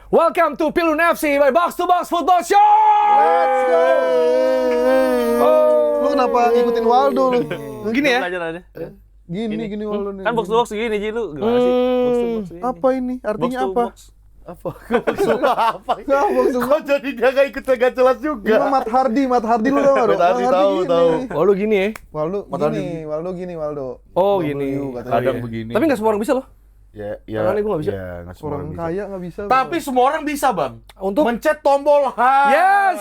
Welcome to Pilun FC by Box to Box Football Show. Let's go. Lu kenapa ngikutin Waldo lu? Gini ya? Belajar aja. Gini Waldo nih. Kan box to box gini Ji lu. Gimana sih? Box to box gini. Apa ini? Artinya Box to apa? box. Apa? Apa? Kok jadi dia gak ikut gak jelas Ini juga? Matt Hardy lu tau gak? Matt Hardy tahu. Oh lu gini ya? Waldo Matt gini, Waldo. Oh gini. Kadang begini. Tapi nggak semua orang bisa loh. Ya, Makanya gua nggak bisa. Ya, nggak semua Orang bisa. kaya nggak bisa. Tapi semua orang bisa, Bang. Untuk Mencet tombol hype. yes,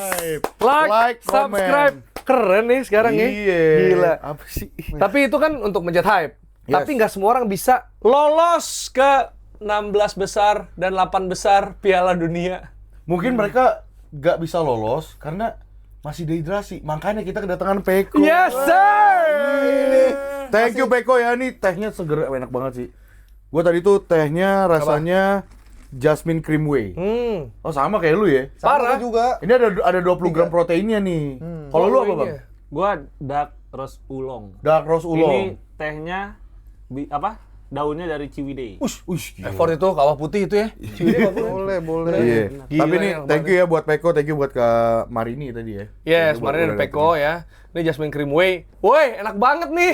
like, comment. subscribe. Keren nih sekarang ya. Iya. Gila. Apa sih? Tapi itu kan untuk mencet hype. Yes. Tapi nggak semua orang bisa lolos ke 16 besar dan 8 besar Piala Dunia. Mungkin mereka nggak bisa lolos karena masih dehidrasi. Makanya kita kedatangan Peko. Yes, sir. Thank you Peko ya, nih tehnya seger, enak banget sih. Gua tadi tuh tehnya rasanya jasmine cream whey. Oh sama kayak lu ya? Parah. Juga. Ini ada 20 gram proteinnya nih. Kalau lu apa Bang? Gua dark roast oolong. Dark roast Ini oolong. tehnya daunnya dari Ciwidey. Gila. Effort itu kawah putih itu ya. Boleh. Iya. Gila, Tapi nih enak thank you ya buat Peko, thank you buat Kak Marini tadi ya. Yes, Thank you kemarin buat ada udah Peko ya. Ini Jasmine Cream Whey. Woi, enak banget nih.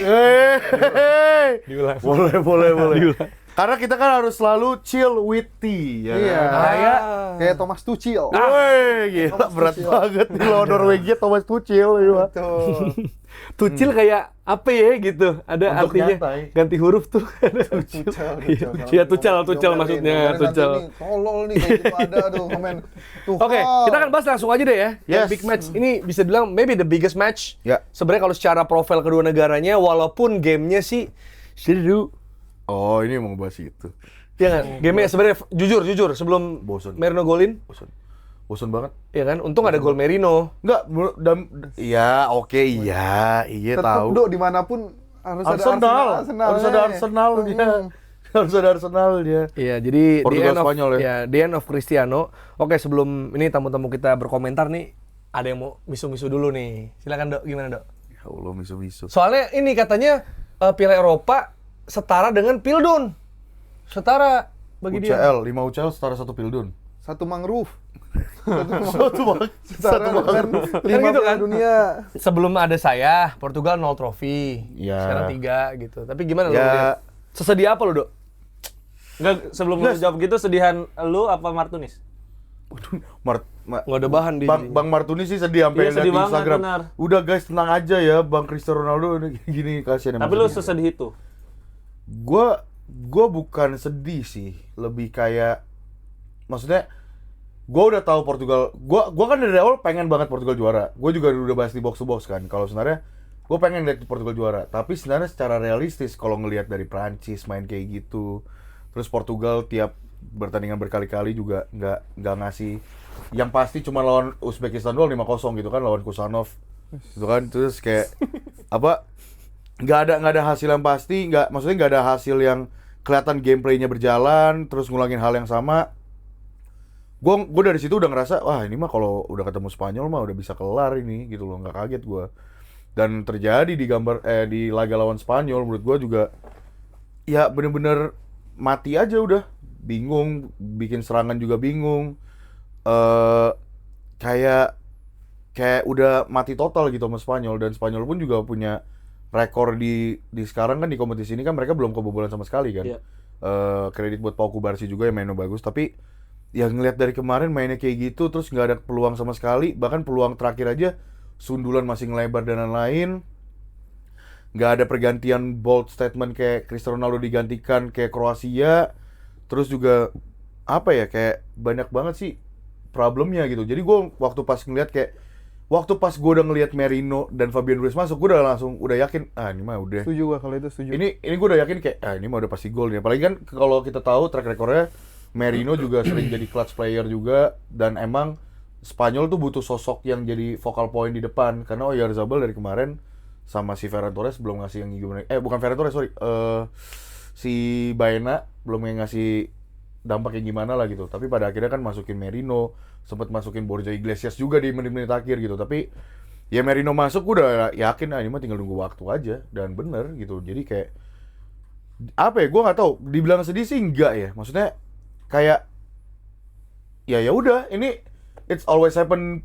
Diulang. Boleh. Karena kita kan harus selalu chill with tea ya. Iya. Kayak Kayak Thomas Tuchel. Woi, gila berat banget nih lawan Norwegia Thomas Tuchel ya. Tucil kayak apa ya gitu. Ada Untuk artinya nyantai. ganti huruf tuh. Iya, Tuchel maksudnya, Tuchel. Tolol nih kayak gitu ada tuh komen. Tuh. Oke, kita akan bahas langsung aja deh ya. Yang Yes. big match ini bisa bilang maybe the biggest match. Ya. Sebenarnya kalau secara profil kedua negaranya, walaupun gamenya sih seru. Oh, ini mau ngebahas itu. Iya kan? Gamenya sebenarnya jujur sebelum Bosen. Merino golin, Bosan banget. iya kan? Untung ada gol Merino. Enggak, iya, oke, iya Tetep tahu. Do dimanapun harus ada Arsenal. Harus ada eh. Arsenal dia. Harus ada Arsenal dia. Iya, jadi Portugal, Spanyol ya? the end of Cristiano. Oke, sebelum ini tamu-tamu kita berkomentar nih, ada yang mau misu-misu dulu nih. Silakan Dok, gimana Dok? Ya Allah, misu-misu. Soalnya ini katanya Piala Eropa setara dengan Pildun. Setara bagi dia. UCL, 5 UCL setara 1 Pildun. Satu mangrove. Satu Kan lima gitu Piala kan? dunia. Sebelum ada saya, Portugal 0 trofi. Iya. Sekarang 3 gitu. Tapi gimana lu Ya. lihat? Sesedih apa lu, Dok? Enggak, sebelum lu jawab gitu sedihan lu apa Martunis? Nggak ada bahan di Bang Martuni sih sedih sampai Iya, lihat sedih di banget, Instagram. benar. Udah guys, tenang aja ya, Bang Cristiano Ronaldo ini gini kasihan Tapi lu sesedih itu. Gua bukan sedih sih, lebih kayak maksudnya gua udah tahu Portugal. Gua kan dari awal pengen banget Portugal juara. Gua juga udah bahas di box to box kan. Kalau sebenarnya gua pengen lihat Portugal juara, tapi sebenarnya secara realistis kalau ngelihat dari Prancis main kayak gitu, terus Portugal tiap bertandingan berkali-kali juga nggak ngasih yang pasti cuma lawan Uzbekistan doang 5-0 gitu kan, lawan Kusanov gitu kan, terus kayak apa nggak ada hasil yang pasti, maksudnya nggak ada hasil yang kelihatan gameplaynya berjalan terus ngulangin hal yang sama. Gue dari situ udah ngerasa wah ini mah kalau udah ketemu Spanyol mah udah bisa kelar ini gitu loh, nggak kaget gue. Dan terjadi di laga lawan Spanyol menurut gue juga ya bener-bener mati aja udah, bingung, bikin serangan juga bingung, kayak udah mati total gitu sama Spanyol. Dan Spanyol pun juga punya rekor di sekarang kan di kompetisi ini kan mereka belum kebobolan sama sekali kan. Iya. Kredit buat Pau Kubarsi juga yang mainnya bagus, tapi ya ngelihat dari kemarin mainnya kayak gitu terus nggak ada peluang sama sekali, bahkan peluang terakhir aja sundulan masih ngelebar dan lain-lain. Nggak ada pergantian bold statement kayak Cristiano Ronaldo digantikan kayak Kroasia. Terus juga apa ya, kayak banyak banget sih problemnya gitu. Jadi gue waktu pas gue udah ngelihat Merino dan Fabian Ruiz masuk, gue udah yakin ini mah udah. Setuju gua kalau itu setuju. Ini gue udah yakin kayak ini mah udah pasti gol nih. Apalagi kan kalau kita tahu track recordnya Merino juga sering jadi clutch player juga, dan emang Spanyol tuh butuh sosok yang jadi focal point di depan karena Oyarzabal dari kemarin sama si Ferran Torres belum ngasih yang gimana. Bukan Ferran Torres, sorry. Si Baena belum ngasih dampak yang gimana lah gitu. Tapi pada akhirnya kan masukin Merino, sempat masukin Borja Iglesias juga di menit-menit akhir gitu. Tapi ya Merino masuk udah yakin ini mah tinggal nunggu waktu aja, dan bener gitu. Jadi kayak apa ya, gue nggak tahu. Dibilang sedih sih enggak ya. Maksudnya kayak ya udah, ini it's always happen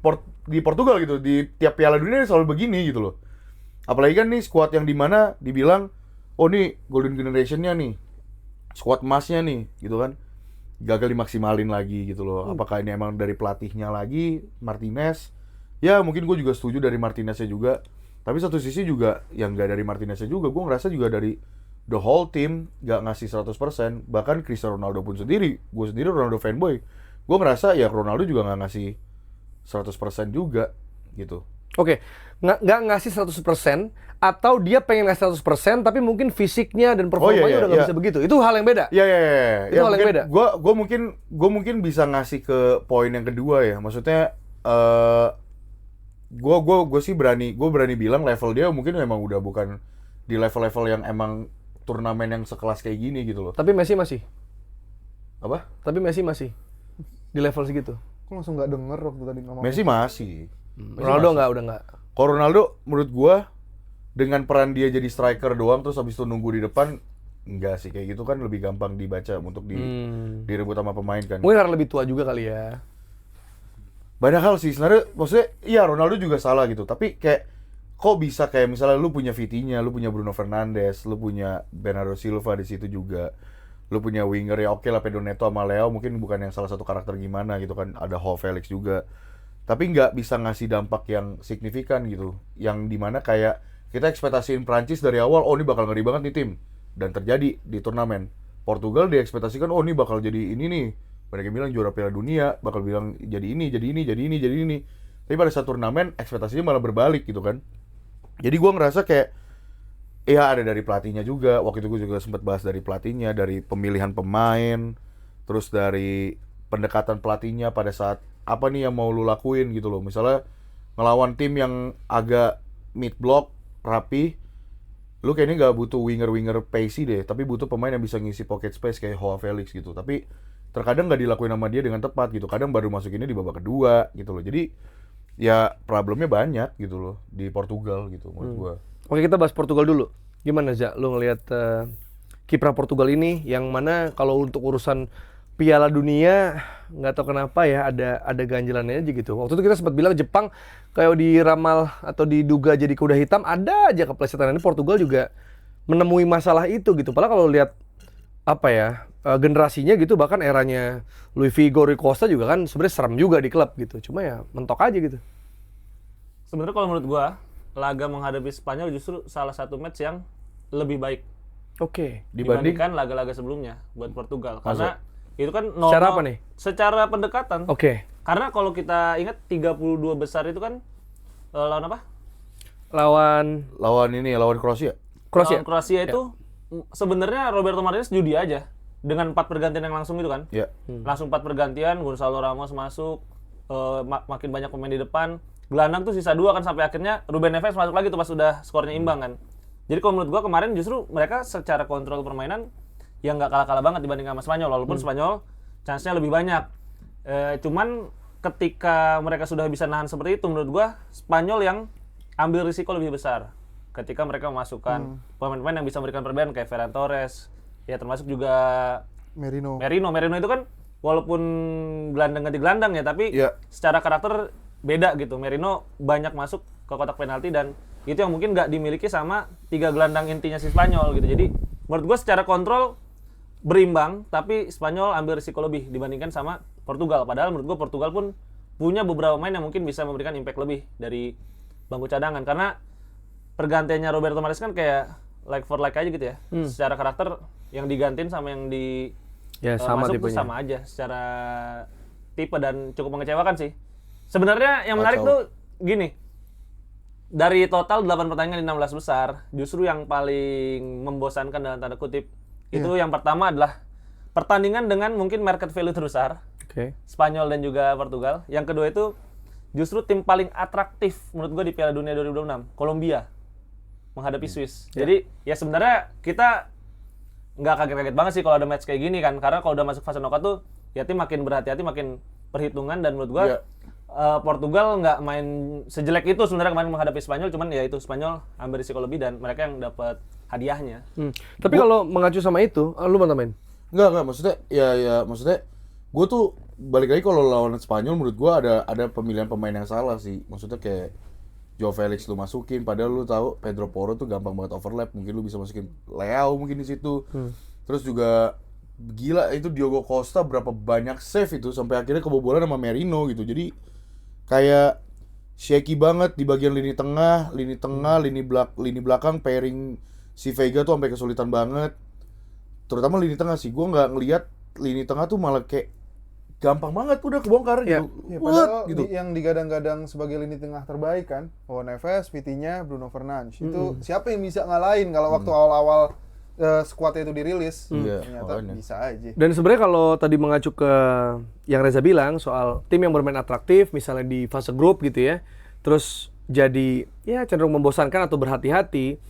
di Portugal gitu, di tiap Piala Dunia selalu begini gitu loh. Apalagi kan nih squad yang dimana dibilang, oh nih golden generation-nya nih, squad emasnya nih, gitu kan, gagal dimaksimalin lagi gitu loh. Apakah ini emang dari pelatihnya lagi, Martinez? Ya mungkin gue juga setuju dari Martineznya juga. Tapi satu sisi juga yang gak dari Martineznya juga, gue ngerasa juga dari the whole team gak ngasih 100%. Bahkan Cristiano Ronaldo pun sendiri, gue sendiri Ronaldo fanboy, gue ngerasa ya Ronaldo juga gak ngasih 100% juga gitu. Oke, nggak ngasih 100% atau dia pengen ngasih 100% tapi mungkin fisiknya dan performanya udah nggak bisa begitu. Itu hal yang beda. Iya. Itu hal yang beda. Gue mungkin bisa ngasih ke poin yang kedua ya. Maksudnya gue sih berani bilang level dia mungkin memang udah bukan di level-level yang emang turnamen yang sekelas kayak gini gitu loh. Tapi Messi masih. Apa? Tapi Messi masih di level segitu. Kok langsung nggak denger waktu tadi ngomong? Messi masih. Ronaldo udah nggak. Kalau Ronaldo menurut gue dengan peran dia jadi striker doang terus habis itu nunggu di depan, enggak sih, kayak gitu kan lebih gampang dibaca untuk direbut sama pemain kan. Mungkin karena lebih tua juga kali ya. Banyak hal sih sebenarnya, maksudnya iya Ronaldo juga salah gitu, tapi kayak kok bisa kayak misalnya lu punya Vitinha, lu punya Bruno Fernandes, lu punya Bernardo Silva di situ juga, lu punya winger ya oke lah Pedro Neto sama Leo mungkin bukan yang salah satu karakter gimana gitu kan, ada Joao Felix juga, tapi nggak bisa ngasih dampak yang signifikan gitu, yang dimana kayak kita ekspektasiin Prancis dari awal, oh ini bakal ngeri banget nih tim, dan terjadi di turnamen. Portugal diekspektasikan, oh ini bakal jadi ini nih, mereka bilang juara Piala Dunia, bakal bilang jadi ini. Tapi pada saat turnamen, ekspektasinya malah berbalik gitu kan. Jadi gue ngerasa kayak, ya ada dari pelatihnya juga, waktu itu gue juga sempat bahas dari pelatihnya, dari pemilihan pemain, terus dari pendekatan pelatihnya pada saat, apa nih yang mau lu lakuin gitu loh. Misalnya, ngelawan tim yang agak mid-block, rapi, lu kayaknya nggak butuh winger-winger pacey deh, tapi butuh pemain yang bisa ngisi pocket space kayak Joao Felix gitu. Tapi terkadang nggak dilakuin sama dia dengan tepat gitu. Kadang baru masukinnya di babak kedua gitu loh. Jadi ya problemnya banyak gitu loh di Portugal gitu menurut gua. Oke, kita bahas Portugal dulu. Gimana Za, lu ngelihat kiprah Portugal ini yang mana kalau untuk urusan Piala Dunia nggak tahu kenapa ya ada ganjelannya aja gitu. Waktu itu kita sempat bilang Jepang kayak diramal atau diduga jadi kuda hitam, ada aja keplesetan. Ini Portugal juga menemui masalah itu gitu. Padahal kalau lihat apa ya generasinya gitu, bahkan eranya Luis Figo, Rui Costa juga kan sebenarnya serem juga di klub gitu. Cuma ya mentok aja gitu. Sebenarnya kalau menurut gua, laga menghadapi Spanyol justru salah satu match yang lebih baik Oke. dibandingkan laga-laga sebelumnya buat Portugal. Karena itu kan Secara apa nih? Secara pendekatan. Oke. Karena kalau kita ingat 32 besar itu kan lawan apa? Lawan Kroasia. Lawan Kroasia itu sebenarnya Roberto Martinez judi aja dengan 4 pergantian yang langsung itu kan. Iya. Langsung 4 pergantian, Gonzalo Ramos masuk, makin banyak pemain di depan. Gelandang tuh sisa 2 kan sampai akhirnya Ruben Neves masuk lagi tuh pas udah skornya imbang kan. Jadi kalau menurut gua kemarin justru mereka secara kontrol permainan yang nggak kalah-kalah banget dibanding sama Spanyol, walaupun Spanyol chance-nya lebih banyak. Cuman ketika mereka sudah bisa nahan seperti itu, menurut gua Spanyol yang ambil risiko lebih besar ketika mereka memasukkan pemain-pemain yang bisa memberikan perbedaan kayak Ferran Torres, ya termasuk juga Merino itu kan walaupun gelandang ganti gelandang ya, tapi secara karakter beda gitu. Merino banyak masuk ke kotak penalti dan itu yang mungkin nggak dimiliki sama 3 gelandang intinya si Spanyol gitu. Jadi menurut gua secara kontrol berimbang, tapi Spanyol ambil risiko lebih dibandingkan sama Portugal. Padahal menurut gue Portugal pun punya beberapa pemain yang mungkin bisa memberikan impact lebih dari bangku cadangan. Karena pergantiannya Roberto Martinez kan kayak like for like aja gitu ya. Secara karakter yang digantiin sama yang di sama masuk tuh tipenya. sama aja secara tipe dan cukup mengecewakan sih. Sebenarnya yang menarik tuh gini. Dari total 8 pertandingan di 16 besar, justru yang paling membosankan dalam tanda kutip itu yang pertama adalah pertandingan dengan mungkin market value terbesar, Spanyol dan juga Portugal. Yang kedua itu justru tim paling atraktif menurut gue di Piala Dunia 2026, Kolombia menghadapi Swiss. Jadi ya sebenarnya kita nggak kaget-kaget banget sih kalau ada match kayak gini kan, karena kalau udah masuk fase knockout tuh ya tim makin berhati-hati, makin perhitungan, dan menurut gue Portugal nggak main sejelek itu sebenarnya kemarin menghadapi Spanyol, cuman ya itu Spanyol ambil risiko lebih dan mereka yang dapat hadiahnya. Tapi kalau mengacu sama itu, lu mau tambahin? Enggak, maksudnya ya maksudnya gue tuh balik lagi kalau lawan Spanyol menurut gue ada pemilihan pemain yang salah sih. Maksudnya kayak Joao Felix lu masukin, padahal lu tahu Pedro Porro tuh gampang banget overlap, mungkin lu bisa masukin Leao mungkin di situ. Terus juga gila itu Diogo Costa berapa banyak save itu sampai akhirnya kebobolan sama Merino gitu. Jadi kayak shaky banget di bagian lini tengah, lini belakang pairing si Vega tuh sampai kesulitan banget. Terutama lini tengah sih, gue nggak ngelihat lini tengah tuh malah kayak gampang banget udah kebongkar Iya. gitu. Ya, What? padahal Gitu. yang digadang-gadang sebagai lini tengah terbaik kan, Neves, Vitinha, Bruno Fernandes. Itu siapa yang bisa ngalahin kalau waktu awal-awal skuadnya itu dirilis? Iya, Ternyata makanya. bisa aja. Dan sebenarnya kalau tadi mengacu ke yang Reza bilang soal tim yang bermain atraktif, misalnya di fase grup gitu ya, terus jadi ya cenderung membosankan atau berhati-hati.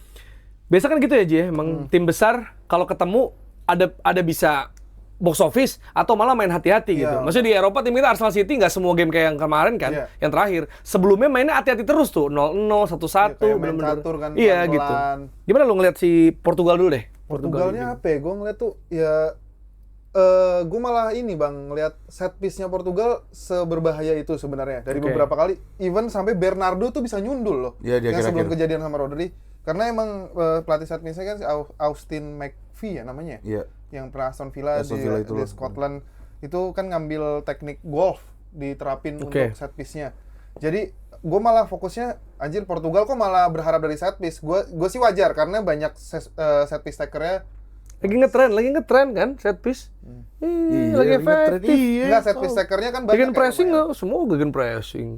Biasa kan gitu ya Ji, emang tim besar kalau ketemu ada bisa box office atau malah main hati-hati gitu. Iya. Maksudnya di Eropa tim kita Arsenal City nggak semua game kayak yang kemarin kan, Iya. yang terakhir. Sebelumnya mainnya hati-hati terus tuh, 0-0, 1-1, Iya, kayak main bener-bener. catur kan, Iya pelan-pelan. gitu. Gimana lu ngeliat si Portugal dulu deh? Portugalnya apa ya? Gue ngeliat tuh ya gue malah ini bang ngeliat set piece-nya Portugal seberbahaya itu sebenarnya dari Oke. beberapa kali, even sampai Bernardo tuh bisa nyundul loh. Iya, di yang sebelum akhir-akhir. kejadian sama Rodri, karena emang pelatih set piece-nya kan si Austin McPhee ya namanya, Iya. yang pernah Aston Villa, Aston Villa itu di loh. Scotland itu kan ngambil teknik golf diterapin Oke. untuk set piece-nya. Jadi gue malah fokusnya anjir Portugal kok malah berharap dari set piece. Gue sih wajar karena banyak set piece takernya. Lagi ngetren kan set piece. Iya, Lagi lagi ngetren, efektif. iya. Enggak, set piece takernya kan banyak. Bikin ya pressing lumayan. nggak? Semua bikin pressing.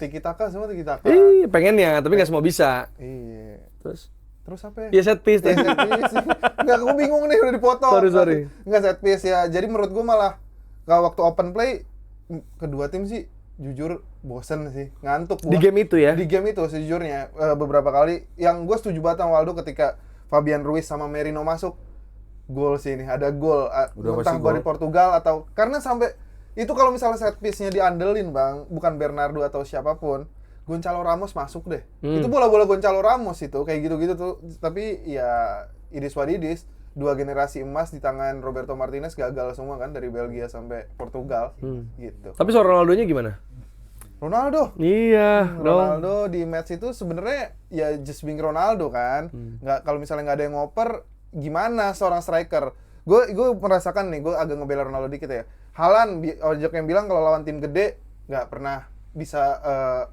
Tiki taka semua tiki taka. Iya, pengennya, tapi nggak semua bisa. Iya. Terus, Terus apa ya? ya set piece. Ya, set piece. Enggak, aku bingung nih udah dipotong. Sorry. Enggak set piece ya. Jadi menurut gua malah kalau waktu open play kedua tim sih jujur bosen sih, ngantuk gua. Di game itu ya? Di game itu sejujurnya beberapa kali yang gue setuju banget sama Waldo ketika Fabian Ruiz sama Merino masuk. Gol sih ini, ada gol Udah entah pasti gol gol. di Portugal atau karena sampai itu kalau misalnya set piece-nya diandelin bang, bukan Bernardo atau siapapun, Gonçalo Ramos masuk deh. Itu bola-bola Gonçalo Ramos itu kayak gitu-gitu tuh. Tapi ya it is what it is. Dua generasi emas di tangan Roberto Martinez gagal semua kan dari Belgia sampai Portugal gitu. Tapi soal Ronaldonya gimana? Ronaldo Iya, dong. Ronaldo di match itu sebenarnya ya just being Ronaldo kan. Nggak, kalau misalnya nggak ada yang ngoper, gimana seorang striker? Gue merasakan nih, gue agak ngebela Ronaldo dikit ya. Haaland, Ojok yang bilang kalau lawan tim gede nggak pernah bisa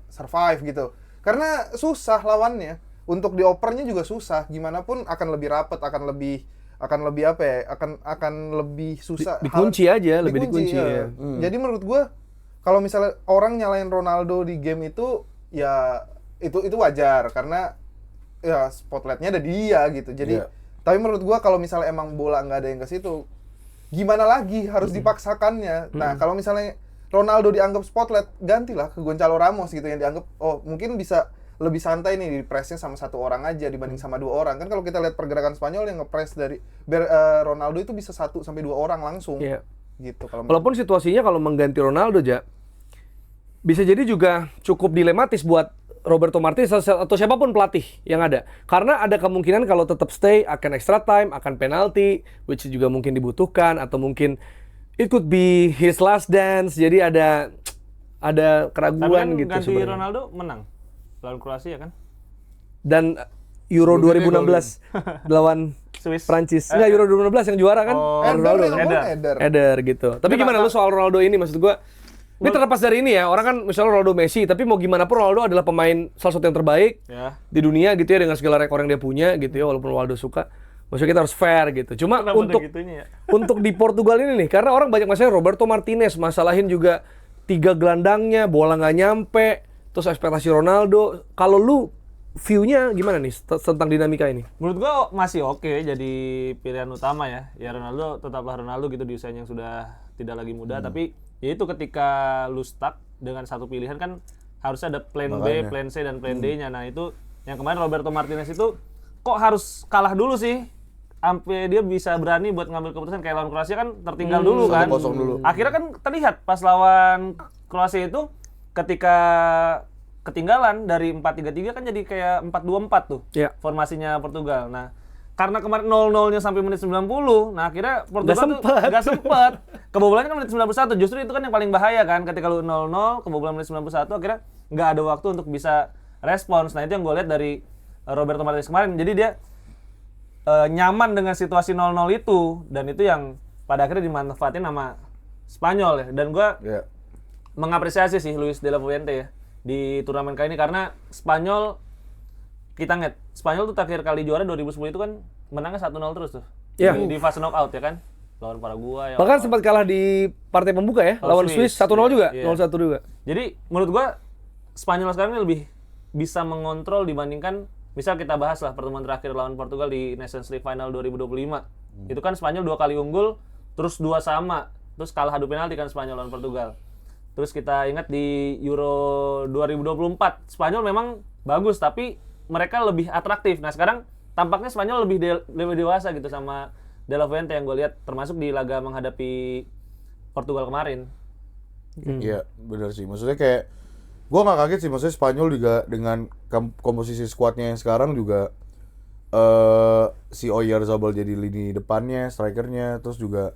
survive gitu. Karena susah lawannya. Untuk diopernya juga susah. Gimana pun akan lebih rapet, akan lebih apa ya? Akan lebih susah. Dikunci aja, lebih dikunci ya. ya. Jadi menurut gue kalau misalnya orang nyalain Ronaldo di game itu ya itu wajar karena ya spotlightnya ada dia gitu. Jadi Iya. tapi menurut gua kalau misalnya emang bola nggak ada yang ke situ, gimana lagi harus dipaksakannya. Nah kalau misalnya Ronaldo dianggap spotlight, gantilah ke Gonçalo Ramos gitu yang dianggap oh mungkin bisa lebih santai nih di pressnya sama satu orang aja dibanding sama dua orang. Kan kalau kita lihat pergerakan Spanyol yang nge-press dari Ronaldo itu bisa 1 sampai 2 orang langsung. Iya. Gitu kalau Walaupun situasinya kalau mengganti Ronaldo aja bisa jadi juga cukup dilematis buat Roberto Martinez atau siapapun pelatih yang ada. Karena ada kemungkinan kalau tetap stay akan extra time, akan penalti, which juga mungkin dibutuhkan atau mungkin it could be his last dance. Jadi ada Tapi keraguan kan gitu ganti sebenarnya. Ronaldo menang lawan Kroasia kan? Dan Euro Sebelumnya 2016 lawan Swiss. Prancis. Enggak, Euro 2016 yang juara kan? Oh, Ronaldo Eder, kan? Eder. Eder gitu. Tapi gimana lu soal Ronaldo ini, maksud gua? Ini terlepas dari ini ya, orang kan misalnya Ronaldo Messi, tapi mau gimana pun Ronaldo adalah pemain salah satu yang terbaik Ya. di dunia gitu ya dengan segala rekor yang dia punya gitu ya, walaupun Ronaldo suka. Maksudnya kita harus fair gitu. Cuma Kenapa untuk ada gitunya ya? untuk di Portugal ini nih, karena orang banyak masalah Roberto Martinez, masalahin juga 3 gelandangnya, bola nggak nyampe, terus ekspektasi Ronaldo. Kalau lu view-nya gimana nih tentang dinamika ini? Menurut gua masih oke jadi pilihan utama ya. Ya Ronaldo tetaplah Ronaldo gitu di usianya yang sudah tidak lagi muda, tapi ya itu ketika lu stuck dengan satu pilihan kan harusnya ada plan B, Makanya. plan C dan plan D-nya. Nah, itu yang kemarin Roberto Martinez itu kok harus kalah dulu sih? Sampai dia bisa berani buat ngambil keputusan kayak lawan Kroasia kan tertinggal dulu kan. 1-0 dulu. Akhirnya kan terlihat pas lawan Kroasia itu ketika ketinggalan dari 4-3-3 kan jadi kayak 4-2-4 tuh Ya. formasinya Portugal. Nah, karena kemarin 0-0-nya sampai menit 90, nah akhirnya Portugal Nggak nggak sempet. Kebobolannya kan menit 91, justru itu kan yang paling bahaya kan, ketika lu 0-0, kebobolan menit 91, akhirnya nggak ada waktu untuk bisa respons. Nah itu yang gue lihat dari Roberto Martinez kemarin, jadi dia nyaman dengan situasi 0-0 itu, dan itu yang pada akhirnya dimanfaatin sama Spanyol ya. Dan gue mengapresiasi sih Luis de la Fuente ya di turnamen kali ini, karena Spanyol, kita ingat Spanyol tuh terakhir kali juara 2010 itu kan menangnya 1-0 terus tuh. Iya. Di fase knockout ya kan, lawan Paraguay. Bahkan sempat kalah di partai pembuka ya, lawan Swiss 1-0 juga, Iya. 0-1 juga. Jadi menurut gua Spanyol sekarang ini lebih bisa mengontrol dibandingkan misal kita bahas lah pertemuan terakhir lawan Portugal di Nations League Final 2025. Itu kan Spanyol 2 kali unggul, terus 2 sama, terus kalah adu penalti kan Spanyol lawan Portugal. Terus kita ingat di Euro 2024, Spanyol memang bagus tapi mereka lebih atraktif. Nah sekarang tampaknya Spanyol lebih dewasa gitu sama De La Fuente yang gue lihat, termasuk di laga menghadapi Portugal kemarin. Iya, benar sih. Maksudnya kayak gua nggak kaget sih, maksudnya Spanyol juga dengan komposisi skuadnya yang sekarang juga si Oyarzabal jadi lini depannya, strikernya, terus juga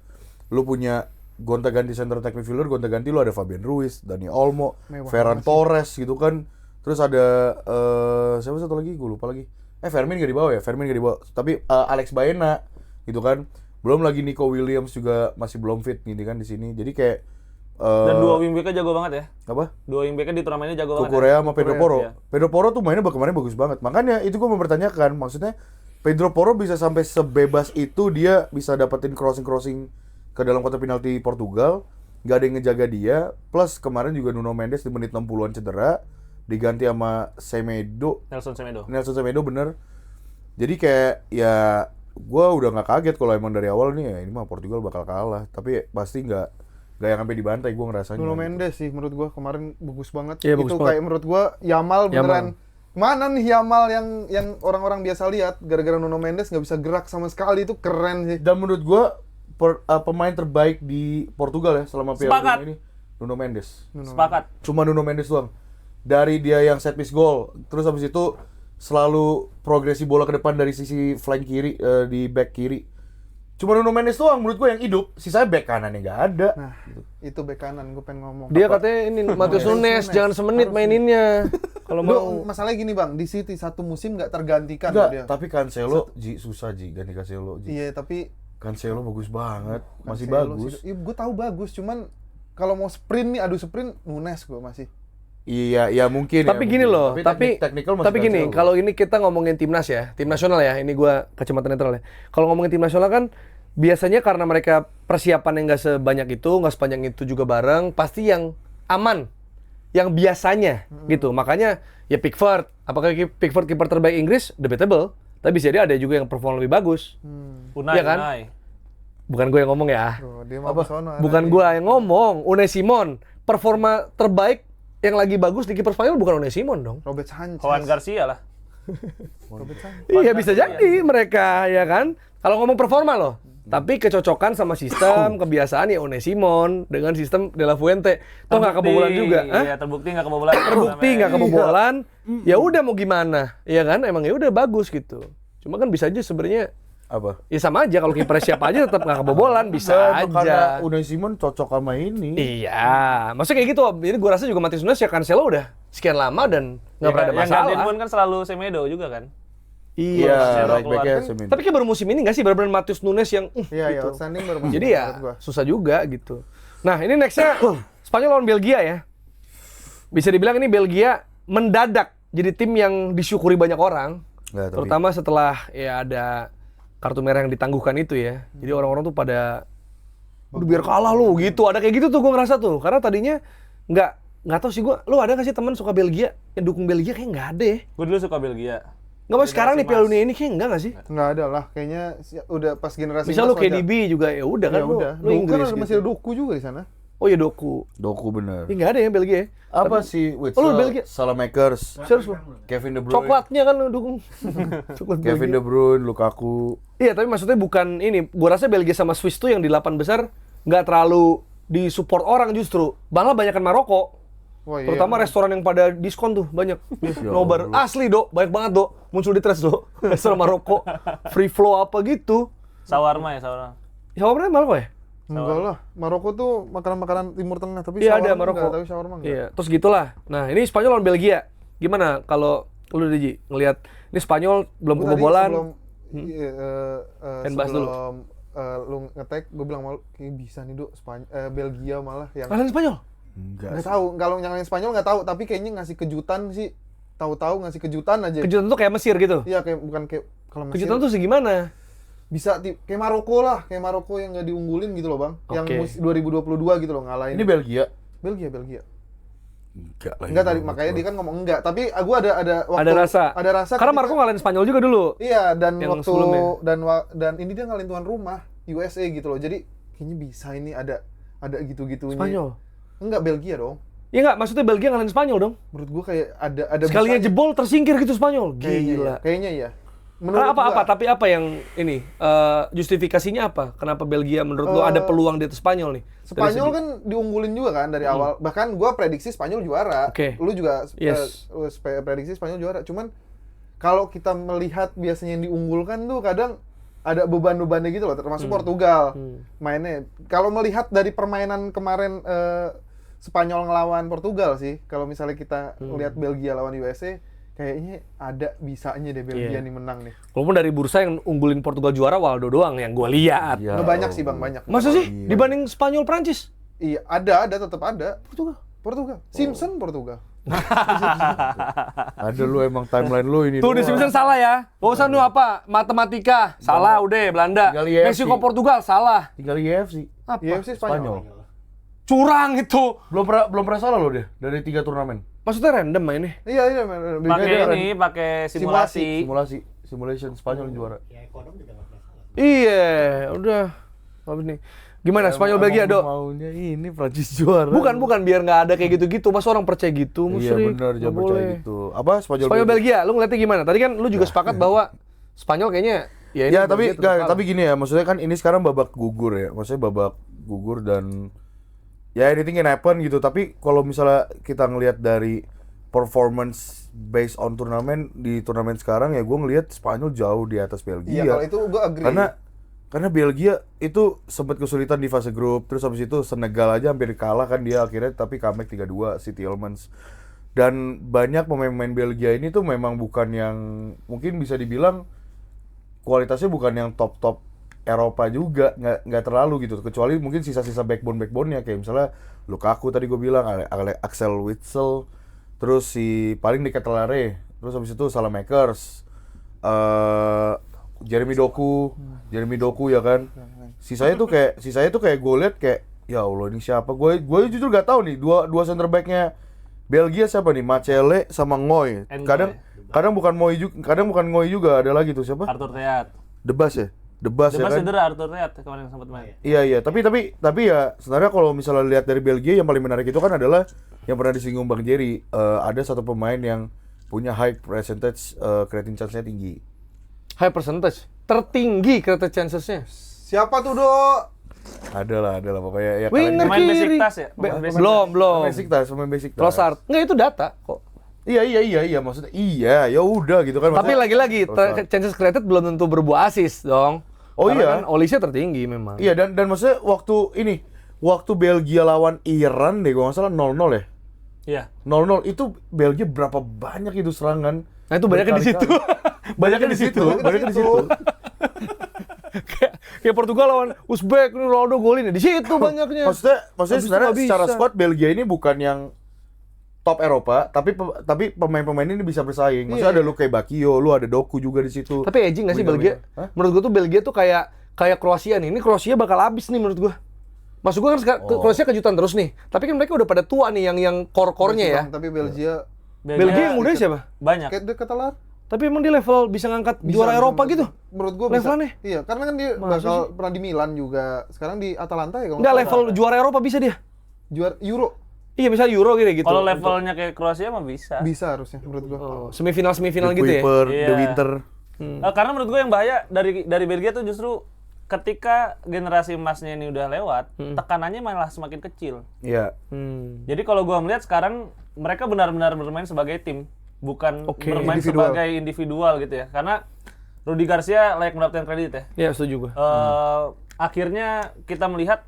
lu punya gonta-ganti center attack midfielder, gonta-ganti lu ada Fabian Ruiz, Dani Olmo, Ferran Torres gitu kan. Terus ada siapa satu lagi? Gue lupa lagi. Fermin gak dibawa ya? Fermin gak dibawa. Tapi Alex Baena gitu kan. Belum lagi Nico Williams juga masih belum fit gitu kan di sini. Jadi kayak Dan dua wingback jago banget ya. apa? Dua wingback di turnamen ini jago banget. Korea sama Pedro Porro. iya. Pedro Porro tuh mainnya kemarin bagus banget. Makanya itu gue mempertanyakan, maksudnya Pedro Porro bisa sampai sebebas itu dia bisa dapetin crossing ke dalam kotak penalti Portugal, nggak ada yang ngejaga dia. Plus kemarin juga Nuno Mendes di menit 60-an cedera, diganti sama Nelson Semedo bener. Jadi kayak ya gue udah nggak kaget kalau emang dari awal nih ya ini mah Portugal bakal kalah. Tapi pasti nggak yang sampai dibantai gue ngerasanya. Nuno Mendes sih menurut gua kemarin bagus banget. Iya, bagus Itu banget. kayak menurut gua Yamal beneran. Mana nih Yamal yang orang-orang biasa lihat gara-gara Nuno Mendes nggak bisa gerak sama sekali, itu keren sih. Dan menurut gue pemain terbaik di Portugal ya selama Piala Sepakat. Dunia ini Nuno Mendes. Sepakat. Cuma Nuno Mendes doang. Dari dia yang set piece goal, terus habis itu selalu progresi bola ke depan dari sisi flank kiri di back kiri. Cuma Nuno Mendes doang menurut gue yang hidup, sisanya back kanannya nggak ada. Nah, itu bek kanan gue pengen ngomong. Dia katanya ini Matheus Nunes jangan semenit maininnya. Kalau mau Masalahnya gini bang, di City satu musim nggak tergantikan Enggak, dia. tapi Cancelo susah ganti Cancelo. Iya tapi Cancelo bagus banget, masih Cancelo bagus. sih, gue tahu bagus, cuman kalau mau sprint nih, adu sprint Nunes gue masih. Iya, ya mungkin. tapi ya, gini mungkin. loh, tapi technical masih tapi gini, Cancelo. kalau ini kita ngomongin timnas ya, tim nasional ya, ini gua kacamata netral ya. Kalau ngomongin tim nasional kan biasanya karena mereka persiapan yang nggak sebanyak itu, nggak sepanjang itu juga bareng, pasti yang aman, yang biasanya gitu. Makanya ya Pickford, apakah Pickford kiper terbaik Inggris? Debatable. Tapi bisa jadi ada juga yang perform lebih bagus. Unai, Iya kan? Unai. Bukan gue yang ngomong ya. Tuh, dia mau kesono, Bukan arahnya. gua yang ngomong, Unai Simon. Performa terbaik yang lagi bagus di kiper Spanyol bukan Unai Simon dong. Robert Sanchez. Juan Garcia lah. Robert Sanchez. Iya bisa jadi mereka ya kan. Kalau ngomong performa loh. Tapi kecocokan sama sistem, kebiasaan ya Unai Simon dengan sistem De La Fuente. Toh nggak kebobolan juga. Hah? Iya, terbukti nggak kebobolan. Terbukti nggak kebobolan. Ya udah mau gimana? Ya kan emang ya udah bagus gitu. Cuma kan bisa aja sebenarnya apa? ya sama aja kalau kiper siapa aja tetap nggak kebobolan, bisa Karena aja. Unai Simon cocok sama ini. Iya, maksudnya kayak gitu. Jadi gua rasa juga Matheus Nunes ya Cancelo udah sekian lama dan nggak pernah ada Yang gantiin masalah. pun kan selalu Semedo juga kan. Iya. Cancelo right back-nya keluar. Semedo. Tapi kayak baru musim ini nggak sih benar-benar Matheus Nunes yang Iya, ya, gitu. outstanding baru Jadi menurut ya gua. susah juga gitu. Nah ini nextnya Spanyol lawan Belgia ya. Bisa dibilang ini Belgia mendadak jadi tim yang disyukuri banyak orang. Nggak, tapi- Terutama setelah ya ada kartu merah yang ditangguhkan itu ya. Jadi orang-orang tuh pada udah biar kalah lu gitu. Ada kayak gitu tuh gue ngerasa tuh. Karena tadinya nggak tahu sih gue. Lu ada nggak sih teman suka Belgia yang dukung Belgia? Kayak nggak ada ya. Gue dulu suka Belgia. Nggak mau sekarang nih Piala Dunia ini kayak enggak nggak sih? Nggak ada lah, kayaknya udah pas generasi Misal lu emas wajar. KDB juga ya udah kan Ya udah. lu Inggris Kan gitu. masih ada Doku juga di sana. Oh ya Doku. Doku bener. Ini nggak ada ya Belgia ya. Apa sih Oh, lu Belgia? Salamakers, Serius lu? Kevin De Bruyne, Coklatnya kan lu dukung. Coklat Kevin De Belgia. Bruyne, Lukaku. Iya, tapi maksudnya bukan ini. Gua rasa Belgia sama Swiss tuh yang di 8 besar nggak terlalu disupport orang justru. Malah banyakan Maroko. Wah, iya. Terutama restoran yang pada diskon tuh banyak. Nobar asli, Dok. Banyak banget, Dok. Muncul di Threads, Dok. Restoran Maroko, free flow apa gitu. Sawarma ya, sawarma. Shawarma Maroko ya? Enggak lah. Maroko tuh makanan-makanan Timur Tengah, tapi Iya, ada shawarma Maroko. enggak, tapi shawarma enggak. Iya, terus gitulah. Nah, ini Spanyol lawan Belgia. Gimana kalau lu Diji ngelihat ini Spanyol belum Gua tadi kebobolan? sebelum Kan bahas dulu. sebelum lu nge-tag, gue bilang malu kayak bisa nih Dok, Belgia malah yang Kalian Spanyol? Enggak. nggak tahu, kalau nyalain Spanyol nggak tahu, tapi kayaknya ngasih kejutan sih, tahu-tahu ngasih kejutan aja. Kejutan tuh kayak Mesir gitu. Iya, kayak bukan kayak kalau Mesir Kejutan tuh segimana? bisa kayak Maroko lah, kayak Maroko yang nggak diunggulin gitu loh Bang, yang Oke. 2022 gitu loh ngalahin. Ini Belgia. Belgia. Enggak lah. Enggak tadi makanya dia kan ngomong enggak, tapi gua ada waktu Ada rasa. Ada rasa Karena ketika- Maroko ngalahin Spanyol juga dulu. Iya, dan Yang waktu sebelumnya. dan ini dia ngalahin tuan rumah USA gitu loh. Jadi kayaknya bisa ini ada gitu-gitunya. Spanyol. Enggak, Belgia dong. Iya nggak, maksudnya Belgia ngalahin Spanyol dong. Menurut gua kayak ada Sekalinya bisanya. jebol tersingkir gitu Spanyol. Kayaknya Gila. ya. Kayaknya ya. Karena Menurut gua, apa-apa, tapi apa yang ini justifikasinya apa? Kenapa Belgia menurut lu ada peluang di atas Spanyol nih? Dari Spanyol segi- kan diunggulin juga kan dari awal. Bahkan gua prediksi Spanyol juara. Oke. Lu juga Yes. prediksi Spanyol juara. Cuman kalau kita melihat biasanya yang diunggulkan tuh kadang ada beban-bebannya gitu loh, termasuk Portugal mainnya. Kalau melihat dari permainan kemarin Spanyol ngelawan Portugal sih, kalau misalnya kita lihat Belgia lawan USA, kayaknya ada bisanya deh Belgia Iya. nih menang nih. Walaupun dari bursa yang unggulin Portugal juara Waldo doang yang gue lihat. Ya, Nggak banyak sih Bang, banyak. Masa sih Iya. dibanding Spanyol Prancis? Iya, ada tetap ada. Portugal. Simpson Portugal. Ada lu emang timeline lu ini. Tuh di doang. Simpson salah ya. Gak usah nu apa matematika salah udah Belanda. Tinggal IFC. Meksiko Portugal salah. Tinggal IFC. Apa? UFC Spanyol. Curang itu. Belum pernah salah lo deh dari 3 turnamen. Maksudnya random mainnya. Iya. Pakai ini, pakai simulasi. Simulation Spanyol yang juara. Iya, udah. Habis nih. Gimana Spanyol Belgia, Dok? Maunya ini Prancis juara. Bukan biar nggak ada kayak gitu-gitu. Masa orang percaya gitu, Iya Musrik? benar, Nggak jangan percaya boleh. gitu. Apa Spanyol Belgia, lu ngeliatnya gimana? Tadi kan lu juga sepakat bahwa Spanyol kayaknya ya ini Ya tapi Belgia tetap kalah. tapi gini ya, maksudnya kan ini sekarang babak gugur ya. Maksudnya babak gugur dan ya anything can happen gitu. Tapi kalau misalnya kita ngelihat dari performance based on turnamen di turnamen sekarang ya gue ngelihat Spanyol jauh di atas Belgia. Iya, kalau itu gue agree. Karena Belgia itu sempat kesulitan di fase grup, terus habis itu Senegal aja hampir kalah kan dia akhirnya, tapi comeback 3-2 si Tielemans. Dan banyak pemain-pemain Belgia ini tuh memang bukan yang mungkin bisa dibilang kualitasnya bukan yang top-top Eropa juga, nggak terlalu gitu. Kecuali mungkin sisa-sisa backbone-nya kayak misalnya Lukaku tadi gue bilang, Axel Witsel, terus si paling di Ketelare, terus habis itu Salamakers, Jeremy Doku ya kan. Sisanya tuh kayak gue liat kayak ya Allah ini siapa? Gue jujur gak tahu nih dua center back-nya Belgia siapa nih? Macele sama Ngoy. Kadang bukan Ngoy juga, ada lagi tuh siapa? Arthur Theat. Debas ya Debas kan. cedera Arthur Theat kemarin sempat main. Iya, tapi ya sebenarnya kalau misalnya lihat dari Belgia yang paling menarik itu kan adalah yang pernah disinggung Bang Jerry, ada satu pemain yang punya high percentage creating chance-nya tinggi. High percentage. Tertinggi creative chances-nya. Siapa tuh, Dok? Adalah pokoknya ya Winger Pemain kiri. Besiktas ya? Pemain Besiktas. Belum. pemain basic tas. Trossard. Enggak, itu data kok. Iya maksudnya ya udah gitu kan. Tapi maksudnya lagi-lagi Trossard. chances created belum tentu berbuah assist dong. Oh Karena iya. kan Olise tertinggi memang. Iya dan maksudnya waktu Belgia lawan Iran deh gua nggak salah 0-0 ya. Iya. 0-0 itu Belgia berapa banyak itu serangan? Nah, itu banyaknya di situ. Banyaknya di situ. Kayak Portugal lawan Uzbek, ini Ronaldo golin ya. Di situ banyaknya. Maksudnya Habis itu sebenarnya nggak secara bisa. squad Belgia ini bukan yang top Eropa, tapi pemain-pemain ini bisa bersaing. Maksudnya ada lu kayak Bakio, lu ada Doku juga di situ. Tapi edging nggak sih Belgia? Hah? Menurut gua tuh Belgia tuh kayak Kroasia nih. Ini Kroasia bakal habis nih menurut gua. Maksud gua kan Kroasia kejutan terus nih. Tapi kan mereka udah pada tua nih yang core-core-nya ya. Tapi Belgia Belgia yang muda siapa? Banyak. kayak dia ketelar. Tapi emang dia level bisa ngangkat juara Eropa gitu? Menurut gua Levelannya? bisa. Iya, karena kan dia bakal pernah di Milan juga. Sekarang di Atalanta ya kalau Enggak, nggak level juara Eropa bisa dia. salah. Juara Euro Iya, misalnya Euro gitu. Kalau levelnya kayak Kroasia mah bisa. bisa harusnya menurut gua. Oh, semifinal The gitu ya. Kuiper, Iya. The Winter. Karena menurut gue yang bahaya dari Belgia tuh justru ketika generasi emasnya ini udah lewat, tekanannya malah semakin kecil. Iya. Jadi kalau gua melihat sekarang mereka benar-benar bermain sebagai tim, bukan Oke, bermain individual. sebagai individual gitu ya. Karena Rudi Garcia layak mendapatkan kredit ya. Iya, setuju gue. Akhirnya kita melihat,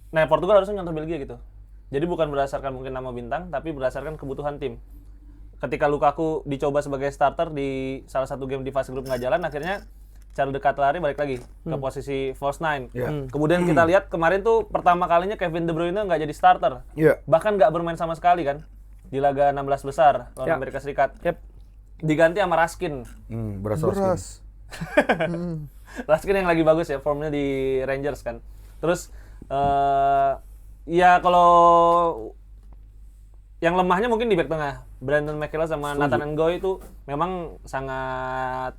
nah Portugal harusnya nyontoh Belgia gitu. Jadi bukan berdasarkan mungkin nama bintang, tapi berdasarkan kebutuhan tim. Ketika Lukaku dicoba sebagai starter di salah satu game di fase grup nggak jalan, akhirnya cara dekat lari balik lagi ke posisi false nine. Kemudian kita lihat kemarin tuh pertama kalinya Kevin De Bruyne nggak jadi starter. Iya. Bahkan nggak bermain sama sekali kan di laga 16 besar lawan Ya. Amerika Serikat. Yep. Diganti sama Raskin. Beras. Raskin yang lagi bagus ya, formnya di Rangers kan. Terus ya kalau yang lemahnya mungkin di back tengah. Brandon McKellar sama Nathan Ngoy itu memang sangat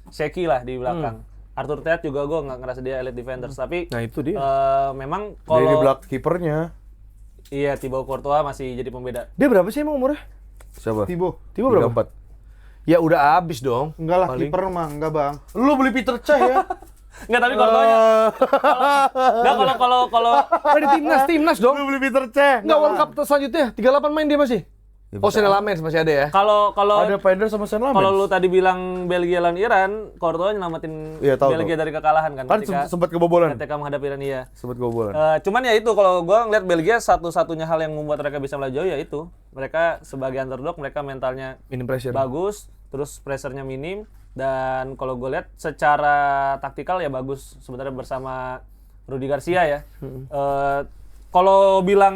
shaky lah di belakang. Arthur Theat juga gue nggak ngerasa dia elite defenders, tapi Nah, itu dia. memang Jadi kalau belakang kipernya iya Thibaut Courtois masih jadi pembeda. Dia berapa sih emang umurnya? siapa? Tibo. Tiba berapa? 34. Ya udah habis dong. Enggak lah, Paling. kiper mah enggak, Bang. Lu beli Peter Cech ya? Enggak, tapi Courtois-nya enggak kalau Di timnas dong. Lu beli Peter Cech? Enggak, World Cup selanjutnya 38 main dia masih. Ya, Oh, Sen Lammens masih ada ya. kalau Ada Pender sama Sen Lammens. kalau lu tadi bilang Belgia lawan Iran, Courtois nyelamatin Iya, tahu, Belgia dari kekalahan kan, Kan ketika sempat kebobolan. menghadapi Iran iya. Sempat kebobolan. Cuman ya itu kalau gua ngeliat Belgia satu-satunya hal yang membuat mereka bisa melaju jauh ya itu. Mereka sebagai underdog, mereka mentalnya Minim pressure. bagus, terus pressure-nya minim, dan kalau gue lihat secara taktikal ya bagus sebenarnya bersama Rudi Garcia ya. Kalau bilang